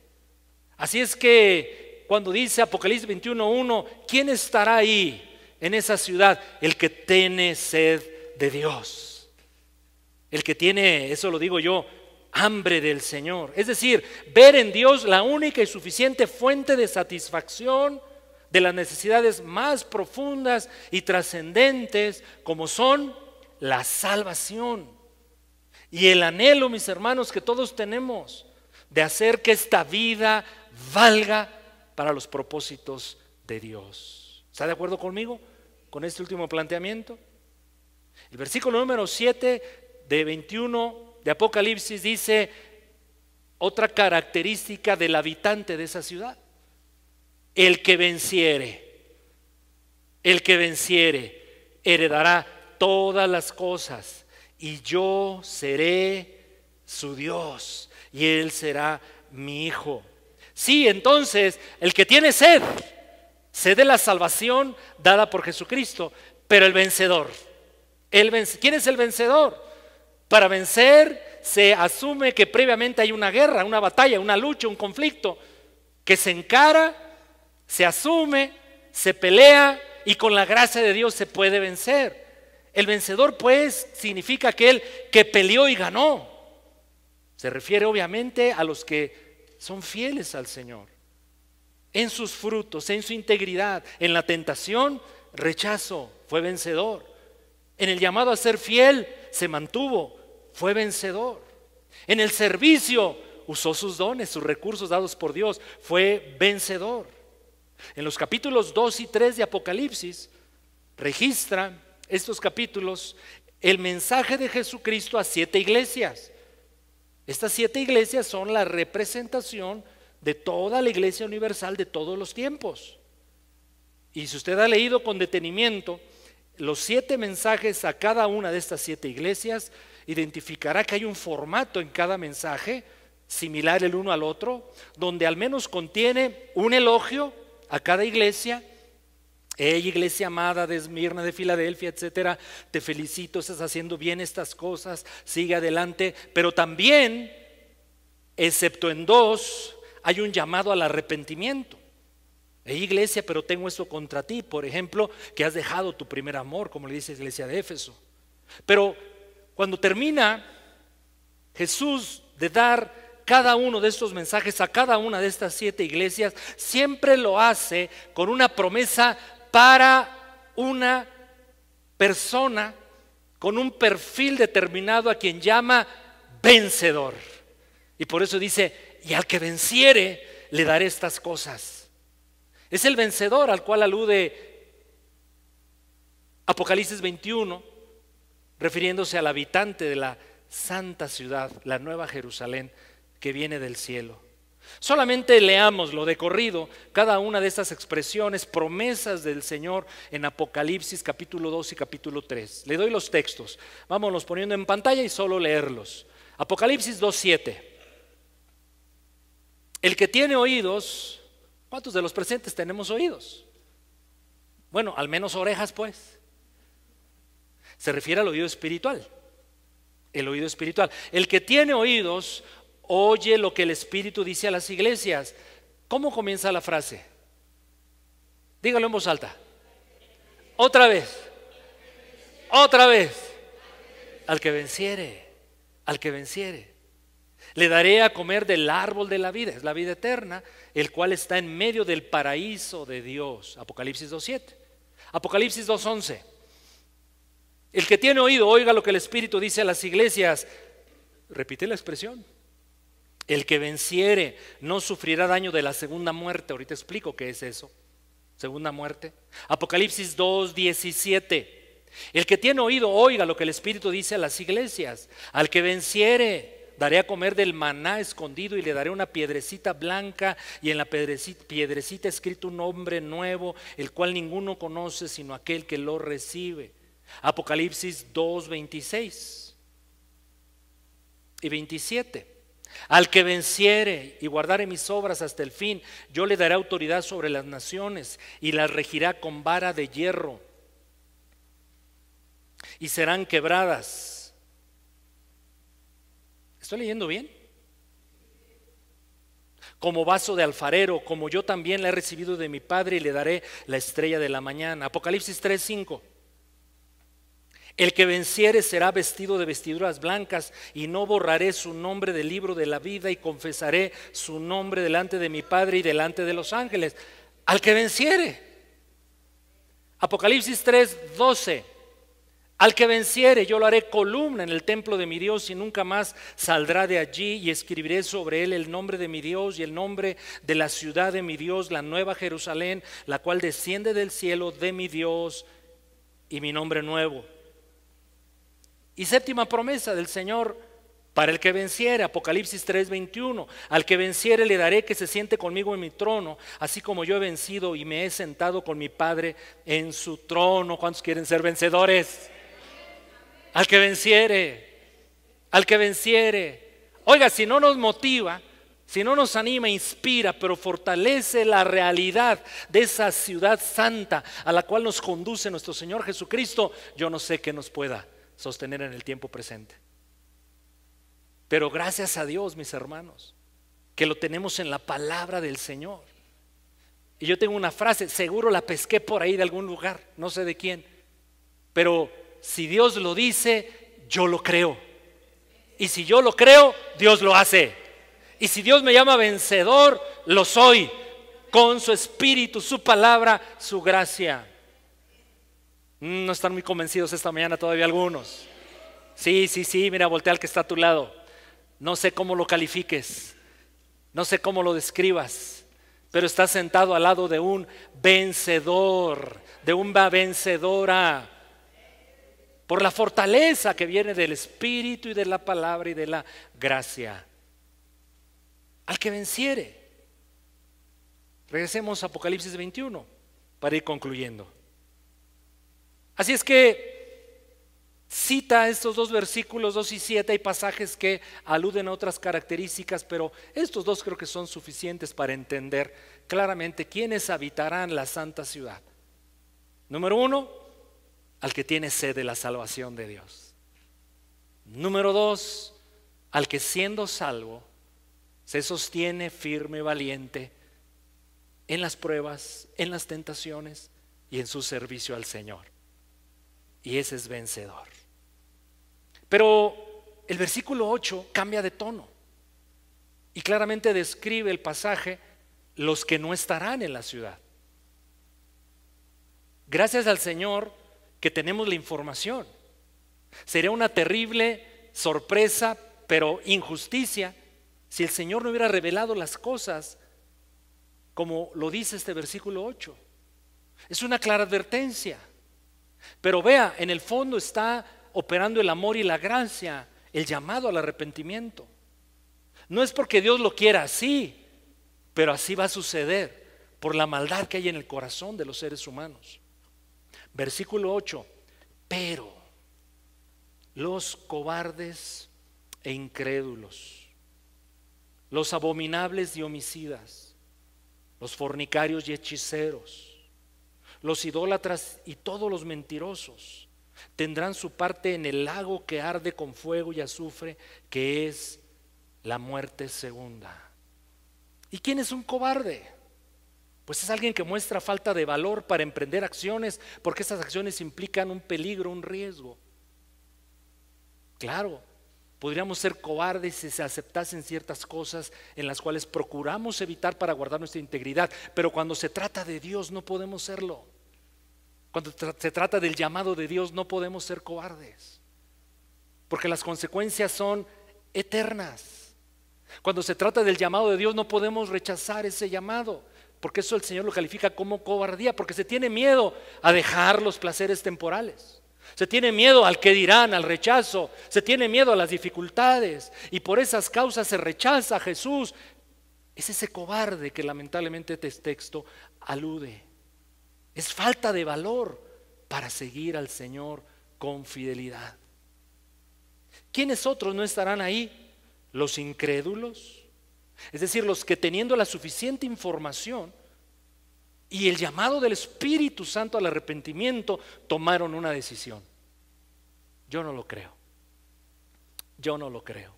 Así es que cuando dice Apocalipsis 21:1, ¿quién estará ahí en esa ciudad? El que tiene sed de Dios. El que tiene, eso lo digo yo, hambre del Señor. Es decir, ver en Dios la única y suficiente fuente de satisfacción de las necesidades más profundas y trascendentes, como son la salvación y el anhelo, mis hermanos, que todos tenemos de hacer que esta vida valga para los propósitos de Dios. ¿Está de acuerdo conmigo con este último planteamiento? El versículo número 7 de 21 de Apocalipsis dice, otra característica del habitante de esa ciudad. El que venciere, heredará todas las cosas, y yo seré su Dios, y él será mi hijo. Sí, entonces, el que tiene sed de la salvación dada por Jesucristo, pero el vencedor, ¿quién es el vencedor? Para vencer se asume que previamente hay una guerra, una batalla, una lucha, un conflicto que se encara, se asume, se pelea y con la gracia de Dios se puede vencer. El vencedor, pues, significa aquel que peleó y ganó. Se refiere obviamente a los que son fieles al Señor en sus frutos, en su integridad. En la tentación, rechazo, fue vencedor. En el llamado a ser fiel, se mantuvo, fue vencedor. En el servicio, usó sus dones, sus recursos dados por Dios, fue vencedor. En los capítulos 2 y 3 de Apocalipsis registra estos capítulos el mensaje de Jesucristo a 7 iglesias. Estas 7 iglesias son la representación de toda la iglesia universal de todos los tiempos. Y si usted ha leído con detenimiento los 7 mensajes a cada una de estas 7 iglesias, identificará que hay un formato en cada mensaje similar el uno al otro, donde al menos contiene un elogio a cada iglesia. Hey, iglesia amada de Esmirna, de Filadelfia, etcétera, te felicito, estás haciendo bien estas cosas, sigue adelante. Pero también, excepto en 2, hay un llamado al arrepentimiento. Hey, iglesia, pero tengo esto contra ti, por ejemplo, que has dejado tu primer amor, como le dice la iglesia de Éfeso. Pero cuando termina Jesús de dar cada uno de estos mensajes a cada una de estas 7 iglesias, siempre lo hace con una promesa para una persona con un perfil determinado a quien llama vencedor. Y por eso dice, y al que venciere le daré estas cosas. Es el vencedor al cual alude Apocalipsis 21, refiriéndose al habitante de la santa ciudad, la nueva Jerusalén que viene del cielo. Solamente leámoslo de corrido, cada una de estas expresiones, promesas del Señor en Apocalipsis capítulo 2 y capítulo 3. Le doy los textos, vámonos poniendo en pantalla y solo leerlos. Apocalipsis 2:7. El que tiene oídos, ¿cuántos de los presentes tenemos oídos? Bueno, al menos orejas, pues. Se refiere al oído espiritual. El oído espiritual. El que tiene oídos, oye lo que el Espíritu dice a las iglesias. ¿Cómo comienza la frase? Dígalo en voz alta. Otra vez. Otra vez. Al que venciere. Al que venciere. Le daré a comer del árbol de la vida, es la vida eterna, el cual está en medio del paraíso de Dios. Apocalipsis 2:7. Apocalipsis 2:11. El que tiene oído, oiga lo que el Espíritu dice a las iglesias. Repite la expresión. El que venciere no sufrirá daño de la segunda muerte. Ahorita explico qué es eso. Segunda muerte. Apocalipsis 2:17. El que tiene oído, oiga lo que el Espíritu dice a las iglesias. Al que venciere, daré a comer del maná escondido y le daré una piedrecita blanca y en la piedrecita escrito un nombre nuevo, el cual ninguno conoce sino aquel que lo recibe. Apocalipsis 2:26 y 27. Al que venciere y guardare mis obras hasta el fin, yo le daré autoridad sobre las naciones y las regirá con vara de hierro y serán quebradas. ¿Estoy leyendo bien? Como vaso de alfarero, como yo también la he recibido de mi Padre y le daré la estrella de la mañana. Apocalipsis 3:5. El que venciere será vestido de vestiduras blancas y no borraré su nombre del libro de la vida y confesaré su nombre delante de mi Padre y delante de los ángeles. Al que venciere. Apocalipsis 3:12. Al que venciere yo lo haré columna en el templo de mi Dios y nunca más saldrá de allí, y escribiré sobre él el nombre de mi Dios y el nombre de la ciudad de mi Dios, la nueva Jerusalén, la cual desciende del cielo de mi Dios, y mi nombre nuevo. Y séptima promesa del Señor Para el que venciere, Apocalipsis 3:21, al que venciere le daré que se siente conmigo en mi trono, así como yo he vencido y me he sentado con mi Padre en su trono. ¿Cuántos quieren ser vencedores? Al que venciere, al que venciere. Oiga, si no nos motiva, si no nos anima, inspira, pero fortalece la realidad de esa ciudad santa a la cual nos conduce nuestro Señor Jesucristo, yo no sé qué nos pueda sostener en el tiempo presente. Pero gracias a Dios, mis hermanos, que lo tenemos en la palabra del Señor. Y yo tengo una frase, seguro la pesqué por ahí de algún lugar, no sé de quién, pero si Dios lo dice, yo lo creo. Y si yo lo creo, Dios lo hace. Y si Dios me llama vencedor, lo soy, con su espíritu, su palabra, su gracia. No están muy convencidos esta mañana todavía algunos. Sí, mira, voltea al que está a tu lado. No sé cómo lo califiques, no sé cómo lo describas, pero estás sentado al lado de un vencedor, de una vencedora, por la fortaleza que viene del Espíritu y de la palabra y de la gracia. Al que venciere. Regresemos a Apocalipsis 21 para ir concluyendo. Así es que cita estos dos versículos 2 y 7, hay pasajes que aluden a otras características, pero estos dos creo que son suficientes para entender claramente quiénes habitarán la santa ciudad. Número 1, al que tiene sed de la salvación de Dios. Número 2, al que siendo salvo se sostiene firme, valiente en las pruebas, en las tentaciones y en su servicio al Señor. Y ese es vencedor. Pero el versículo 8 cambia de tono y claramente describe el pasaje los que no estarán en la ciudad. Gracias al Señor que tenemos la información. Sería una terrible sorpresa, pero injusticia, si el Señor no hubiera revelado las cosas como lo dice este versículo 8. Es una clara advertencia. Pero vea, en el fondo está operando el amor y la gracia, el llamado al arrepentimiento. No es porque Dios lo quiera así, pero así va a suceder por la maldad que hay en el corazón de los seres humanos. Versículo 8, pero los cobardes e incrédulos, los abominables y homicidas, los fornicarios y hechiceros, los idólatras y todos los mentirosos tendrán su parte en el lago que arde con fuego y azufre, que es la muerte segunda. ¿Y quién es un cobarde? Pues es alguien que muestra falta de valor para emprender acciones, porque esas acciones implican un peligro, un riesgo. Claro, podríamos ser cobardes si se aceptasen ciertas cosas en las cuales procuramos evitar para guardar nuestra integridad, pero cuando se trata de Dios no podemos serlo. Cuando se trata del llamado de Dios no podemos ser cobardes, porque las consecuencias son eternas. Cuando se trata del llamado de Dios no podemos rechazar ese llamado, porque eso el Señor lo califica como cobardía, porque se tiene miedo a dejar los placeres temporales, se tiene miedo al que dirán, al rechazo, se tiene miedo a las dificultades, y por esas causas se rechaza a Jesús. Es ese cobarde que lamentablemente este texto alude. Es falta de valor para seguir al Señor con fidelidad. ¿Quiénes otros no estarán ahí? Los incrédulos, es decir, los que teniendo la suficiente información y el llamado del Espíritu Santo al arrepentimiento tomaron una decisión. Yo no lo creo. Yo no lo creo.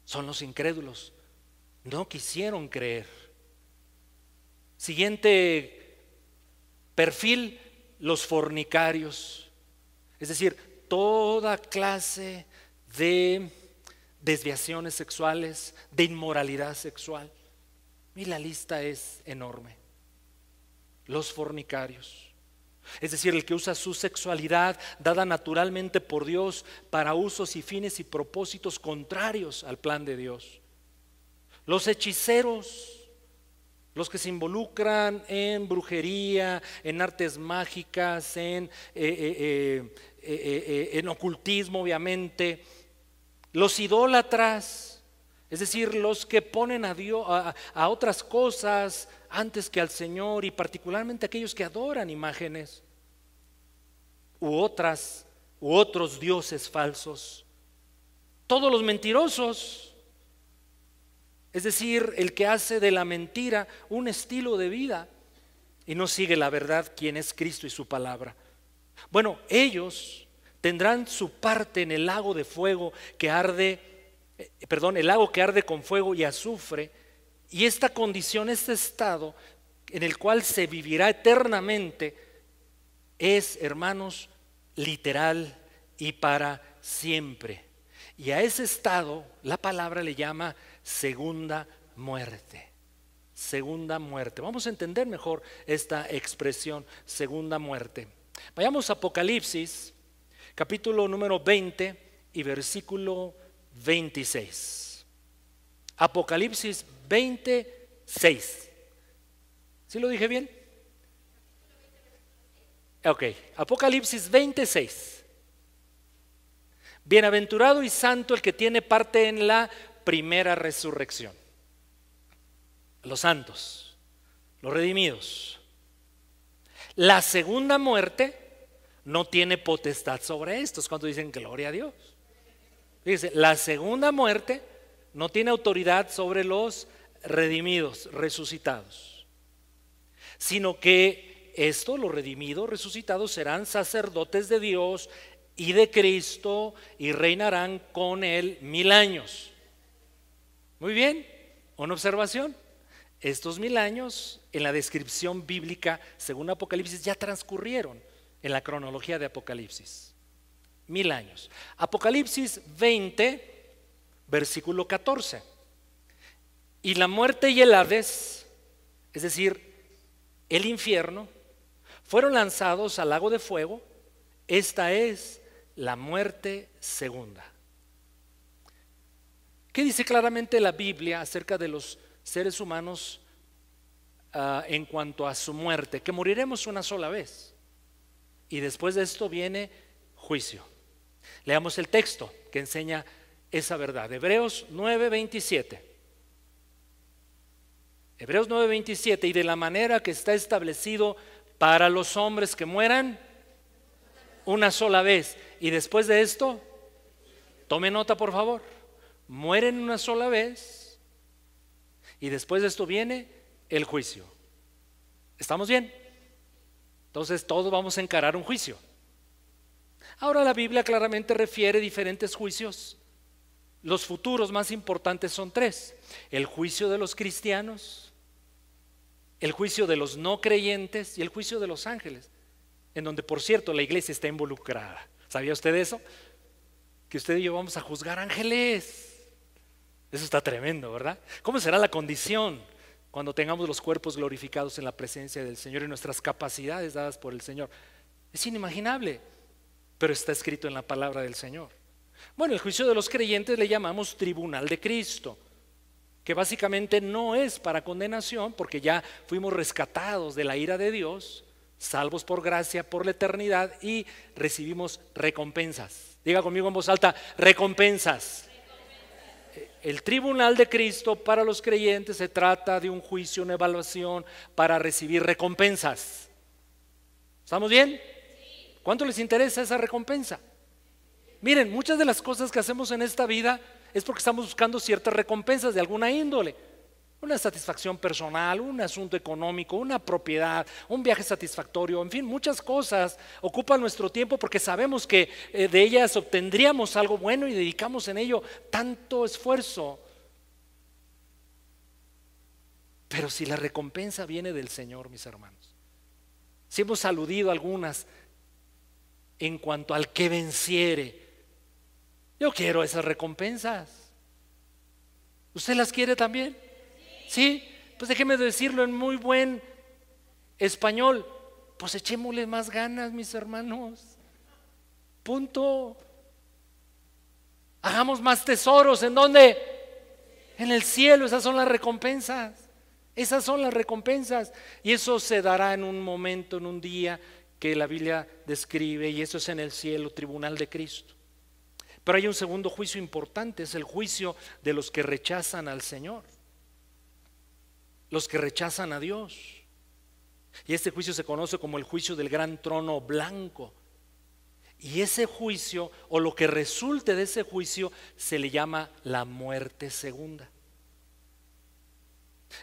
Son los incrédulos. No quisieron creer. Siguiente perfil, los fornicarios, es decir, toda clase de desviaciones sexuales, de inmoralidad sexual. Y la lista es enorme. Los fornicarios, es decir, el que usa su sexualidad dada naturalmente por Dios para usos y fines y propósitos contrarios al plan de Dios. Los hechiceros, los que se involucran en brujería, en artes mágicas, en ocultismo, obviamente, los idólatras, es decir, los que ponen a Dios, a otras cosas antes que al Señor, y particularmente aquellos que adoran imágenes u otros dioses falsos. Todos los mentirosos, es decir, el que hace de la mentira un estilo de vida y no sigue la verdad, quien es Cristo y su palabra. Bueno, ellos tendrán su parte en el lago de fuego que arde, el lago que arde con fuego y azufre, y esta condición, este estado en el cual se vivirá eternamente, es, hermanos, literal y para siempre. Y a ese estado la palabra le llama segunda muerte. Segunda muerte. Vamos a entender mejor esta expresión, segunda muerte. Vayamos a Apocalipsis, capítulo número 20 y versículo 26. Apocalipsis 26. ¿Sí lo dije bien? Ok, Apocalipsis 26. Bienaventurado y santo el que tiene parte en la primera resurrección. Los santos, los redimidos. La segunda muerte no tiene potestad sobre estos. Cuando dicen gloria a Dios. Fíjense, la segunda muerte no tiene autoridad sobre los redimidos, resucitados, sino que los redimidos, resucitados, serán sacerdotes de Dios y de Cristo y reinarán con él 1000 años. Muy bien, una observación. Estos 1000 años en la descripción bíblica según Apocalipsis ya transcurrieron en la cronología de Apocalipsis. 1000 años. Apocalipsis 20, versículo 14. Y la muerte y el Hades, es decir, el infierno, fueron lanzados al lago de fuego. Esta es la muerte segunda. ¿Qué dice claramente la Biblia acerca de los seres humanos en cuanto a su muerte? Que moriremos una sola vez y después de esto viene juicio. Leamos el texto que enseña esa verdad. Hebreos 9:27. Hebreos 9:27. Y de la manera que está establecido para los hombres que mueran una sola vez y después de esto, tome nota por favor, mueren una sola vez y después de esto viene el juicio. ¿Estamos bien? Entonces todos vamos a encarar un juicio. Ahora la Biblia claramente refiere diferentes juicios. Los futuros más importantes son 3: el juicio de los cristianos, el juicio de los no creyentes y el juicio de los ángeles, en donde por cierto la iglesia está involucrada. ¿Sabía usted eso? Que usted y yo vamos a juzgar ángeles. Eso está tremendo, ¿verdad? ¿Cómo será la condición cuando tengamos los cuerpos glorificados en la presencia del Señor y nuestras capacidades dadas por el Señor? Es inimaginable, pero está escrito en la palabra del Señor. Bueno, el juicio de los creyentes le llamamos tribunal de Cristo, que básicamente no es para condenación, porque ya fuimos rescatados de la ira de Dios, salvos por gracia, por la eternidad, y recibimos recompensas. Diga conmigo en voz alta, recompensas. El tribunal de Cristo para los creyentes se trata de un juicio, una evaluación para recibir recompensas. ¿Estamos bien? ¿Cuánto les interesa esa recompensa? Miren, muchas de las cosas que hacemos en esta vida es porque estamos buscando ciertas recompensas de alguna índole. Una satisfacción personal, un asunto económico, una propiedad, un viaje satisfactorio, en fin, muchas cosas ocupan nuestro tiempo porque sabemos que de ellas obtendríamos algo bueno y dedicamos en ello tanto esfuerzo. Pero si la recompensa viene del Señor, mis hermanos, si hemos aludido a algunas en cuanto al que venciere, yo quiero esas recompensas. ¿Usted las quiere también? Sí, pues déjeme decirlo en muy buen español, pues echémosle más ganas, mis hermanos. Punto. Hagamos más tesoros. ¿En dónde? En el cielo. Esas son las recompensas. Esas son las recompensas. Y eso se dará en un momento, en un día que la Biblia describe, y eso es en el cielo, tribunal de Cristo. Pero hay un segundo juicio importante, es el juicio de los que rechazan al Señor, los que rechazan a Dios. Y este juicio se conoce como el juicio del gran trono blanco. Y ese juicio, o lo que resulte de ese juicio, se le llama la muerte segunda.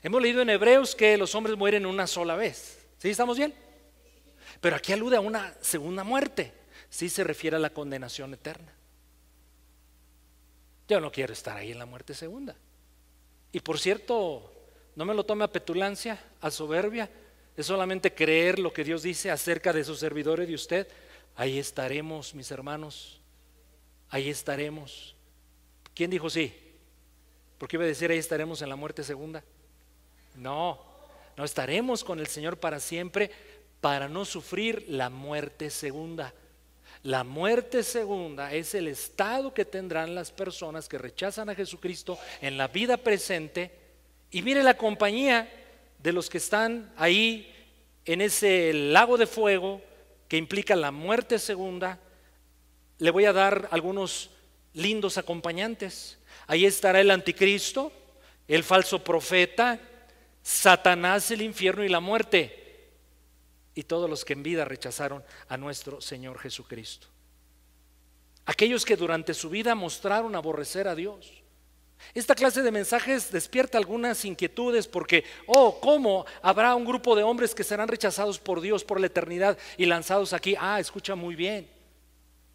Hemos leído en Hebreos que los hombres mueren una sola vez. ¿Sí estamos bien? Pero aquí alude a una segunda muerte. Sí se refiere a la condenación eterna. Yo no quiero estar ahí en la muerte segunda. Y por cierto, no me lo tome a petulancia, a soberbia. Es solamente creer lo que Dios dice acerca de sus servidores y usted. Ahí estaremos, mis hermanos. Ahí estaremos. ¿Quién dijo sí? ¿Por qué iba a decir ahí estaremos en la muerte segunda? No, no estaremos con el Señor para siempre, para no sufrir la muerte segunda. La muerte segunda es el estado que tendrán las personas que rechazan a Jesucristo en la vida presente. Y mire la compañía de los que están ahí en ese lago de fuego que implica la muerte segunda. Le voy a dar algunos lindos acompañantes. Ahí estará el anticristo, el falso profeta, Satanás, el infierno y la muerte, y todos los que en vida rechazaron a nuestro Señor Jesucristo. Aquellos que durante su vida mostraron aborrecer a Dios. Esta clase de mensajes despierta algunas inquietudes porque, ¿cómo habrá un grupo de hombres que serán rechazados por Dios por la eternidad y lanzados aquí? Escucha muy bien.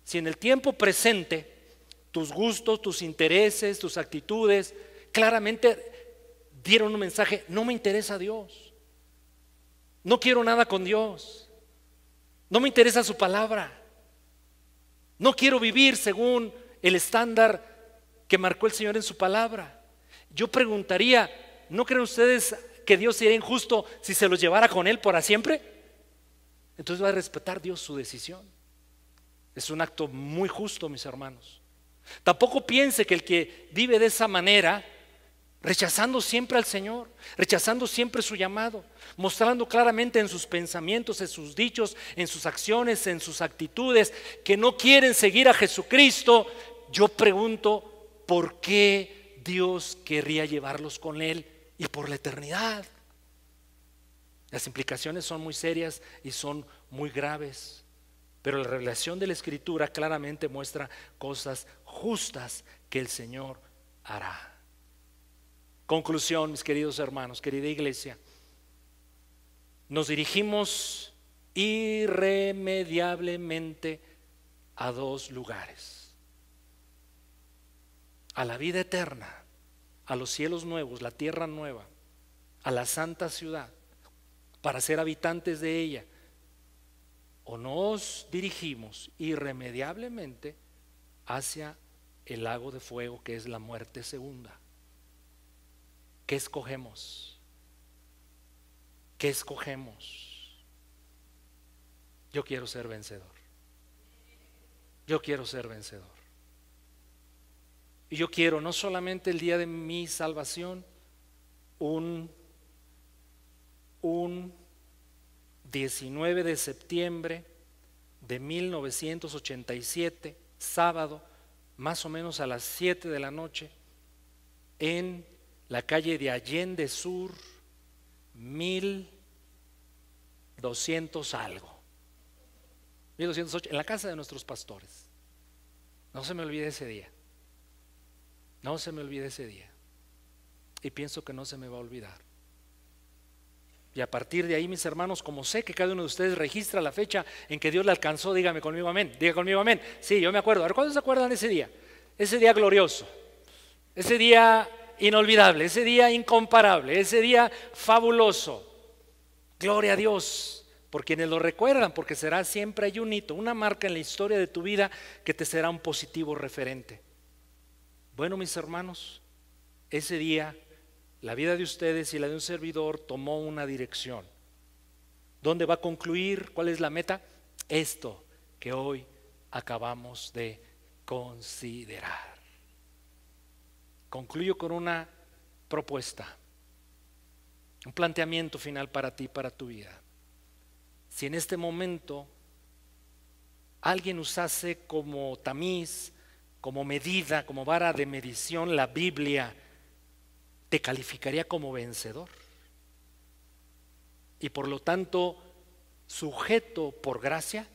Si en el tiempo presente tus gustos, tus intereses, tus actitudes claramente dieron un mensaje: no me interesa Dios, no quiero nada con Dios, no me interesa su palabra, no quiero vivir según el estándar que marcó el Señor en su palabra. Yo preguntaría, ¿no creen ustedes que Dios sería injusto si se los llevara con Él para siempre? Entonces va a respetar Dios su decisión. Es un acto muy justo, mis hermanos. Tampoco piense que el que vive de esa manera, rechazando siempre al Señor, rechazando siempre su llamado, mostrando claramente en sus pensamientos, en sus dichos, en sus acciones, en sus actitudes, que no quieren seguir a Jesucristo. Yo pregunto, ¿por qué Dios querría llevarlos con Él y por la eternidad? Las implicaciones son muy serias y son muy graves, pero la revelación de la Escritura claramente muestra cosas justas que el Señor hará. Conclusión, mis queridos hermanos, querida iglesia, nos dirigimos irremediablemente a dos lugares: a la vida eterna, a los cielos nuevos, la tierra nueva, a la santa ciudad, para ser habitantes de ella, o nos dirigimos irremediablemente hacia el lago de fuego, que es la muerte segunda. ¿Qué escogemos? ¿Qué escogemos? Yo quiero ser vencedor. Yo quiero ser vencedor. Y yo quiero no solamente el día de mi salvación, un 19 de septiembre de 1987, sábado, más o menos a las 7 de la noche, en la calle de Allende Sur, 1200 algo, 1208, en la casa de nuestros pastores. No se me olvide ese día. No se me olvide ese día. Y pienso que no se me va a olvidar. Y a partir de ahí, mis hermanos, como sé que cada uno de ustedes registra la fecha en que Dios le alcanzó, dígame conmigo amén. Diga conmigo amén. Sí, yo me acuerdo. A ver, ¿cuántos se acuerdan de ese día? Ese día glorioso, ese día inolvidable, ese día incomparable, ese día fabuloso. Gloria a Dios por quienes lo recuerdan, porque será siempre hay un hito, una marca en la historia de tu vida que te será un positivo referente. Bueno, mis hermanos, ese día la vida de ustedes y la de un servidor tomó una dirección. ¿Dónde va a concluir? ¿Cuál es la meta? Esto que hoy acabamos de considerar. Concluyo con una propuesta, un planteamiento final para ti, para tu vida. Si en este momento alguien usase como tamiz, como medida, como vara de medición, la Biblia te calificaría como vencedor. Y por lo tanto, sujeto por gracia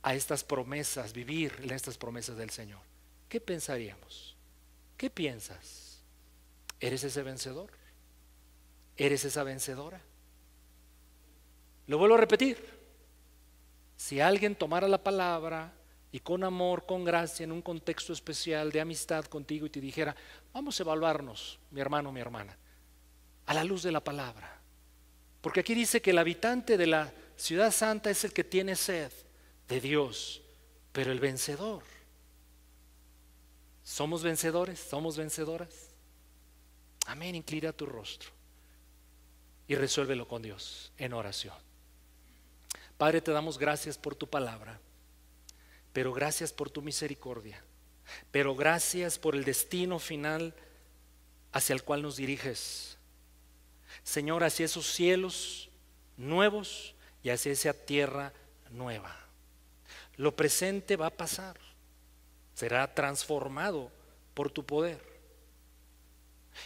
a estas promesas, vivir en estas promesas del Señor. ¿Qué pensaríamos? ¿Qué piensas? ¿Eres ese vencedor? ¿Eres esa vencedora? Lo vuelvo a repetir. Si alguien tomara la palabra y con amor, con gracia, en un contexto especial de amistad contigo y te dijera: vamos a evaluarnos, mi hermano, mi hermana, a la luz de la palabra. Porque aquí dice que el habitante de la ciudad santa es el que tiene sed de Dios, pero el vencedor. ¿Somos vencedores? ¿Somos vencedoras? Amén. Inclina tu rostro y resuélvelo con Dios en oración. Padre, te damos gracias por tu palabra, pero gracias por tu misericordia, pero gracias por el destino final hacia el cual nos diriges, Señor, hacia esos cielos nuevos y hacia esa tierra nueva. Lo presente va a pasar, será transformado por tu poder.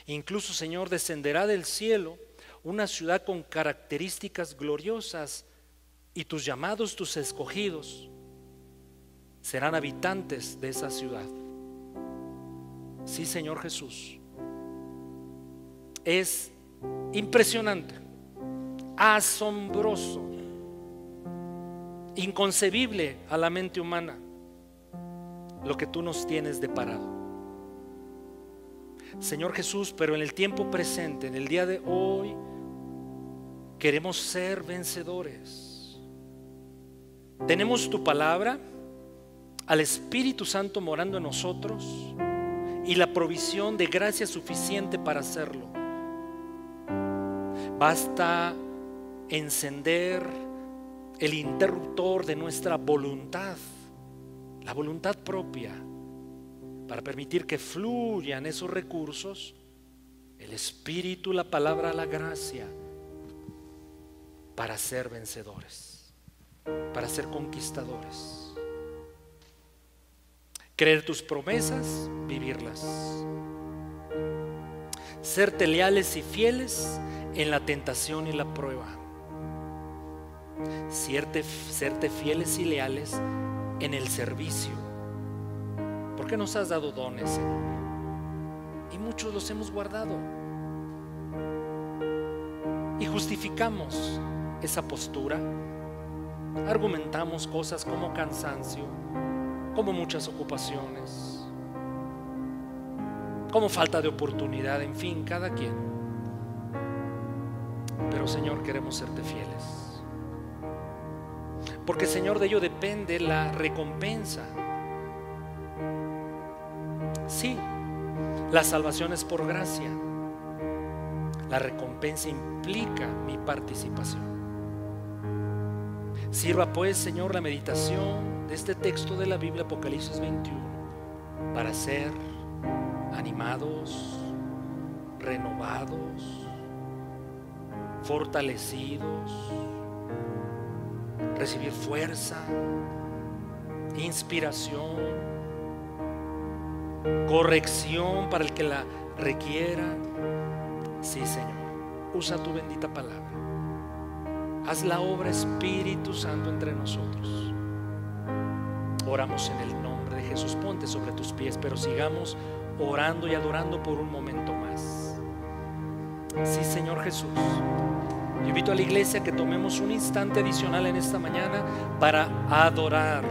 Incluso, Señor, descenderá del cielo una ciudad con características gloriosas, y tus llamados, tus escogidos, serán habitantes de esa ciudad. Sí, Señor Jesús. Es impresionante, asombroso, inconcebible a la mente humana lo que tú nos tienes deparado, Señor Jesús. Pero en el tiempo presente, en el día de hoy, queremos ser vencedores. Tenemos tu palabra, al Espíritu Santo morando en nosotros y la provisión de gracia suficiente para hacerlo. Basta encender el interruptor de nuestra voluntad, la voluntad propia, para permitir que fluyan esos recursos, el Espíritu, la palabra, la gracia, para ser vencedores, para ser conquistadores. Creer tus promesas, vivirlas. Serte leales y fieles en la tentación y la prueba. Serte fieles y leales en el servicio. Porque nos has dado dones, Señor, y muchos los hemos guardado. Y justificamos esa postura. Argumentamos cosas como cansancio, como muchas ocupaciones, como falta de oportunidad, en fin, cada quien. Pero, Señor, queremos serte fieles, porque, Señor, de ello depende la recompensa. Sí, la salvación es por gracia. La recompensa implica mi participación. Sirva pues, Señor, la meditación de este texto de la Biblia, Apocalipsis 21, para ser animados, renovados, fortalecidos, recibir fuerza, inspiración, corrección para el que la requiera. Sí, Señor, usa tu bendita palabra. Haz la obra, Espíritu Santo, entre nosotros. Oramos en el nombre de Jesús. Ponte sobre tus pies, pero sigamos orando y adorando por un momento más. Sí, Señor Jesús. Yo invito a la iglesia que tomemos un instante adicional en esta mañana para adorar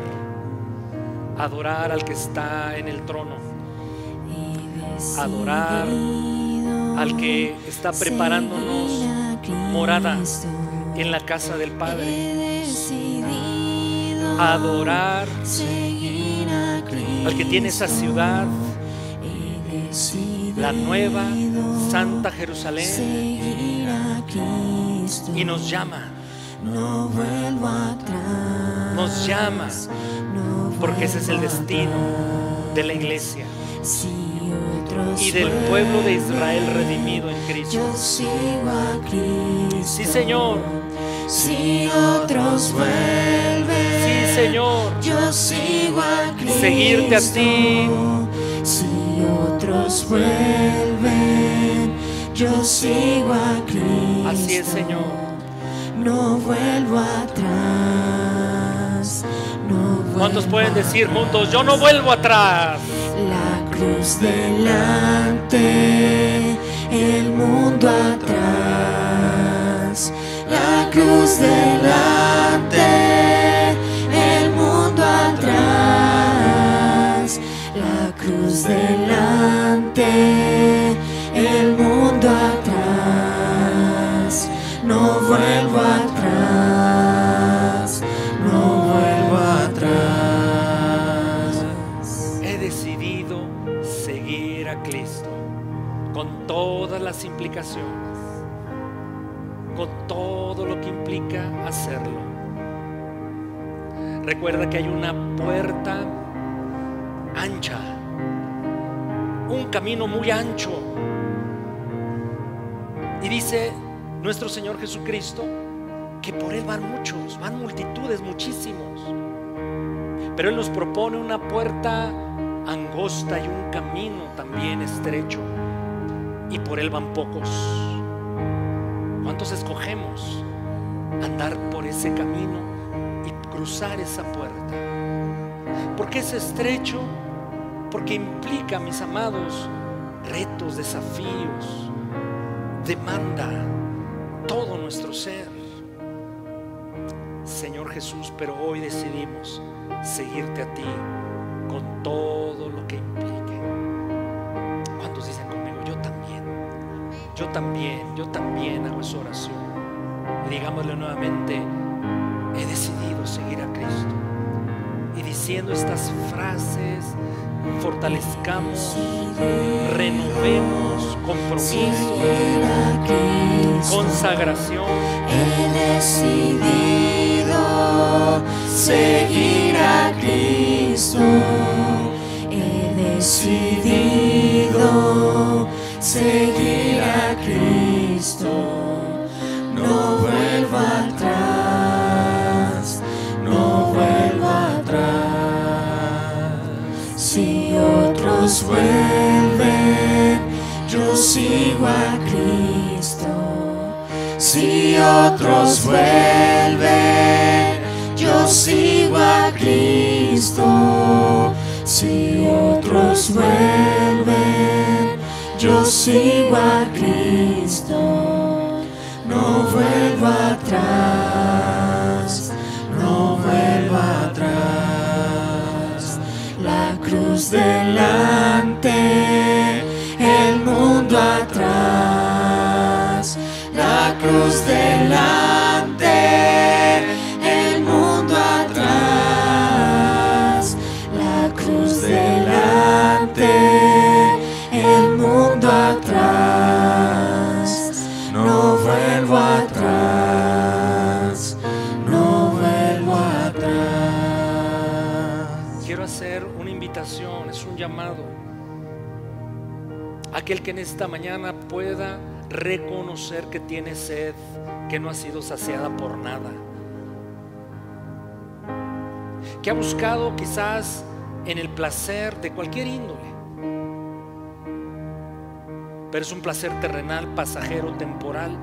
al que está en el trono, adorar al que está preparándonos morada en la casa del Padre, adorar al que tiene esa ciudad, la nueva Santa Jerusalén, y nos llama, porque ese es el destino de la iglesia y del pueblo de Israel redimido en Cristo. Sí, Señor. Si otros vuelven, Sí, Señor. Yo sigo a Cristo. Seguirte a ti. Si otros vuelven, yo sigo a Cristo. Así es, Señor. No vuelvo atrás. ¿Cuántos pueden decir juntos: yo no vuelvo atrás? La cruz delante, el mundo atrás. La cruz delante, el mundo atrás. La cruz delante, el mundo atrás. No vuelvo atrás, no vuelvo atrás. He decidido seguir a Cristo con todas las implicaciones, con todo lo que implica hacerlo. Recuerda que hay una puerta ancha, un camino muy ancho, y dice nuestro Señor Jesucristo que por Él van muchos, van multitudes, muchísimos. Pero Él nos propone una puerta angosta y un camino también estrecho, y por Él van pocos. ¿Cuántos escogemos andar por ese camino y cruzar esa puerta? ¿Por qué es estrecho? Porque implica, mis amados, retos, desafíos, demanda todo nuestro ser. Señor Jesús, pero hoy decidimos seguirte a ti con todo lo que implique. ¿Cuántos dicen conmigo: yo también, yo también, yo también hago esa oración? Y digámosle nuevamente: he decidido seguir a Cristo. Y diciendo estas frases, fortalezcamos, renovemos compromiso, consagración. He decidido seguir a Cristo. He decidido seguir a Cristo. No vuelvo atrás, no vuelvo atrás. Si otros vuelven, yo sigo a Cristo. Si otros vuelven, yo sigo a Cristo. Si otros vuelven, yo sigo a Cristo. No vuelvo atrás, no vuelvo atrás. La cruz delante, el mundo atrás. La cruz delante, el mundo atrás. La cruz delante, el mundo atrás. No vuelvo atrás, no vuelvo atrás. Quiero hacer una invitación, es un llamado. Aquel que en esta mañana pueda reconocer que tiene sed, que no ha sido saciada por nada, que ha buscado quizás en el placer de cualquier índole, pero es un placer terrenal, pasajero, temporal,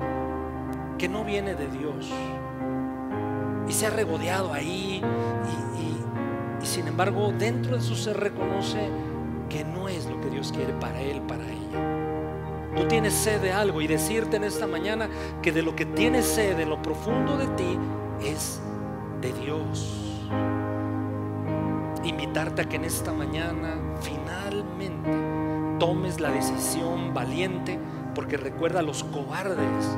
que no viene de Dios, y se ha regodeado ahí y sin embargo dentro de su ser reconoce que no es lo que Dios quiere para él, para ella. Tú tienes sed de algo, y decirte en esta mañana que de lo que tienes sed en lo profundo de ti es de Dios. Invitarte a que en esta mañana finalmente tomes la decisión valiente, porque recuerda, los cobardes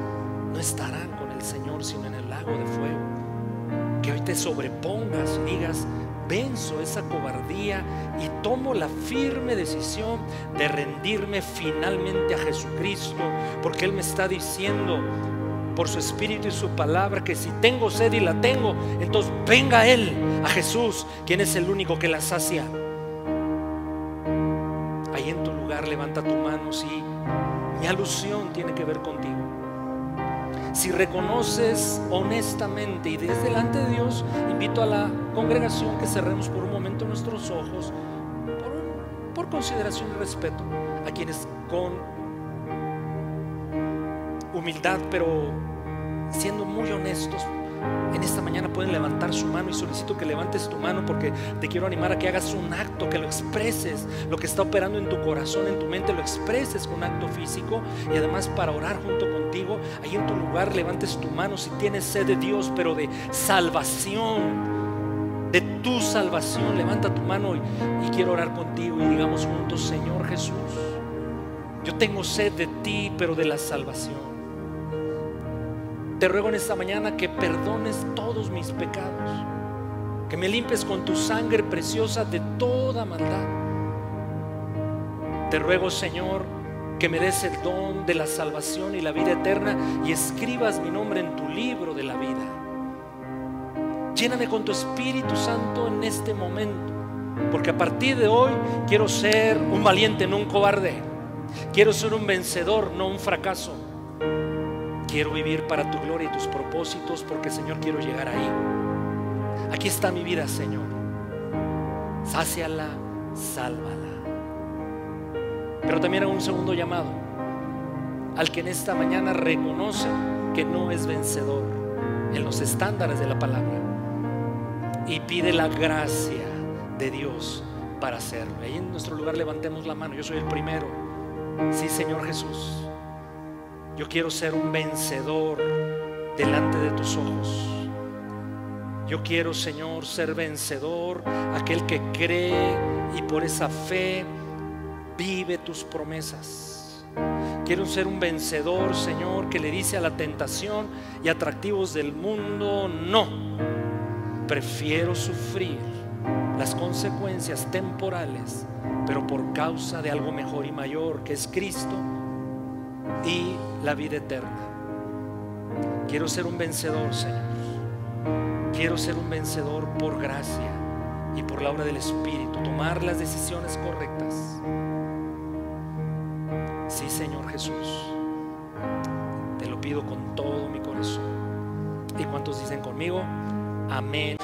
no estarán con el Señor sino en el lago de fuego. Que hoy te sobrepongas y digas: venzo esa cobardía y tomo la firme decisión de rendirme finalmente a Jesucristo, porque Él me está diciendo por su Espíritu y su palabra que si tengo sed, y la tengo, entonces venga Él, a Jesús, quien es el único que la sacia. Ahí en tu lugar levanta tu mano. Si mi alusión tiene que ver contigo, Si reconoces honestamente y desde delante de Dios, invito a la congregación que cerremos por un momento nuestros ojos, por consideración y respeto a quienes con humildad, pero siendo muy honestos, en esta mañana pueden levantar su mano, y solicito que levantes tu mano porque te quiero animar a que hagas un acto, que lo expreses, lo que está operando en tu corazón, en tu mente, lo expreses con un acto físico. Y además, para orar junto contigo, ahí en tu lugar levantes tu mano si tienes sed de Dios, pero de salvación, de tu salvación. Levanta tu mano y quiero orar contigo y digamos juntos: Señor Jesús, yo tengo sed de ti, pero de la salvación. Te ruego en esta mañana que perdones todos mis pecados, que me limpies con tu sangre preciosa de toda maldad. Te ruego, Señor, que me des el don de la salvación y la vida eterna y escribas mi nombre en tu libro de la vida. Lléname con tu Espíritu Santo en este momento, porque a partir de hoy quiero ser un valiente, no un cobarde. Quiero ser un vencedor, no un fracaso. Quiero vivir para tu gloria y tus propósitos, porque, Señor, quiero llegar ahí. Aquí está mi vida, Señor. Sáciala, sálvala. Pero también hago un segundo llamado al que en esta mañana reconoce que no es vencedor en los estándares de la palabra y pide la gracia de Dios para hacerlo. Ahí en nuestro lugar levantemos la mano. Yo soy el primero. Sí, Señor Jesús, yo quiero ser un vencedor delante de tus ojos. Yo quiero, Señor, ser vencedor, aquel que cree y por esa fe vive tus promesas. Quiero ser un vencedor, Señor, que le dice a la tentación y atractivos del mundo: no. Prefiero sufrir las consecuencias temporales, pero por causa de algo mejor y mayor, que es Cristo y la vida eterna. Quiero ser un vencedor, Señor. Quiero ser un vencedor por gracia y por la obra del Espíritu, tomar las decisiones correctas. Sí, Señor Jesús, te lo pido con todo mi corazón. ¿Y cuántos dicen conmigo? Amén.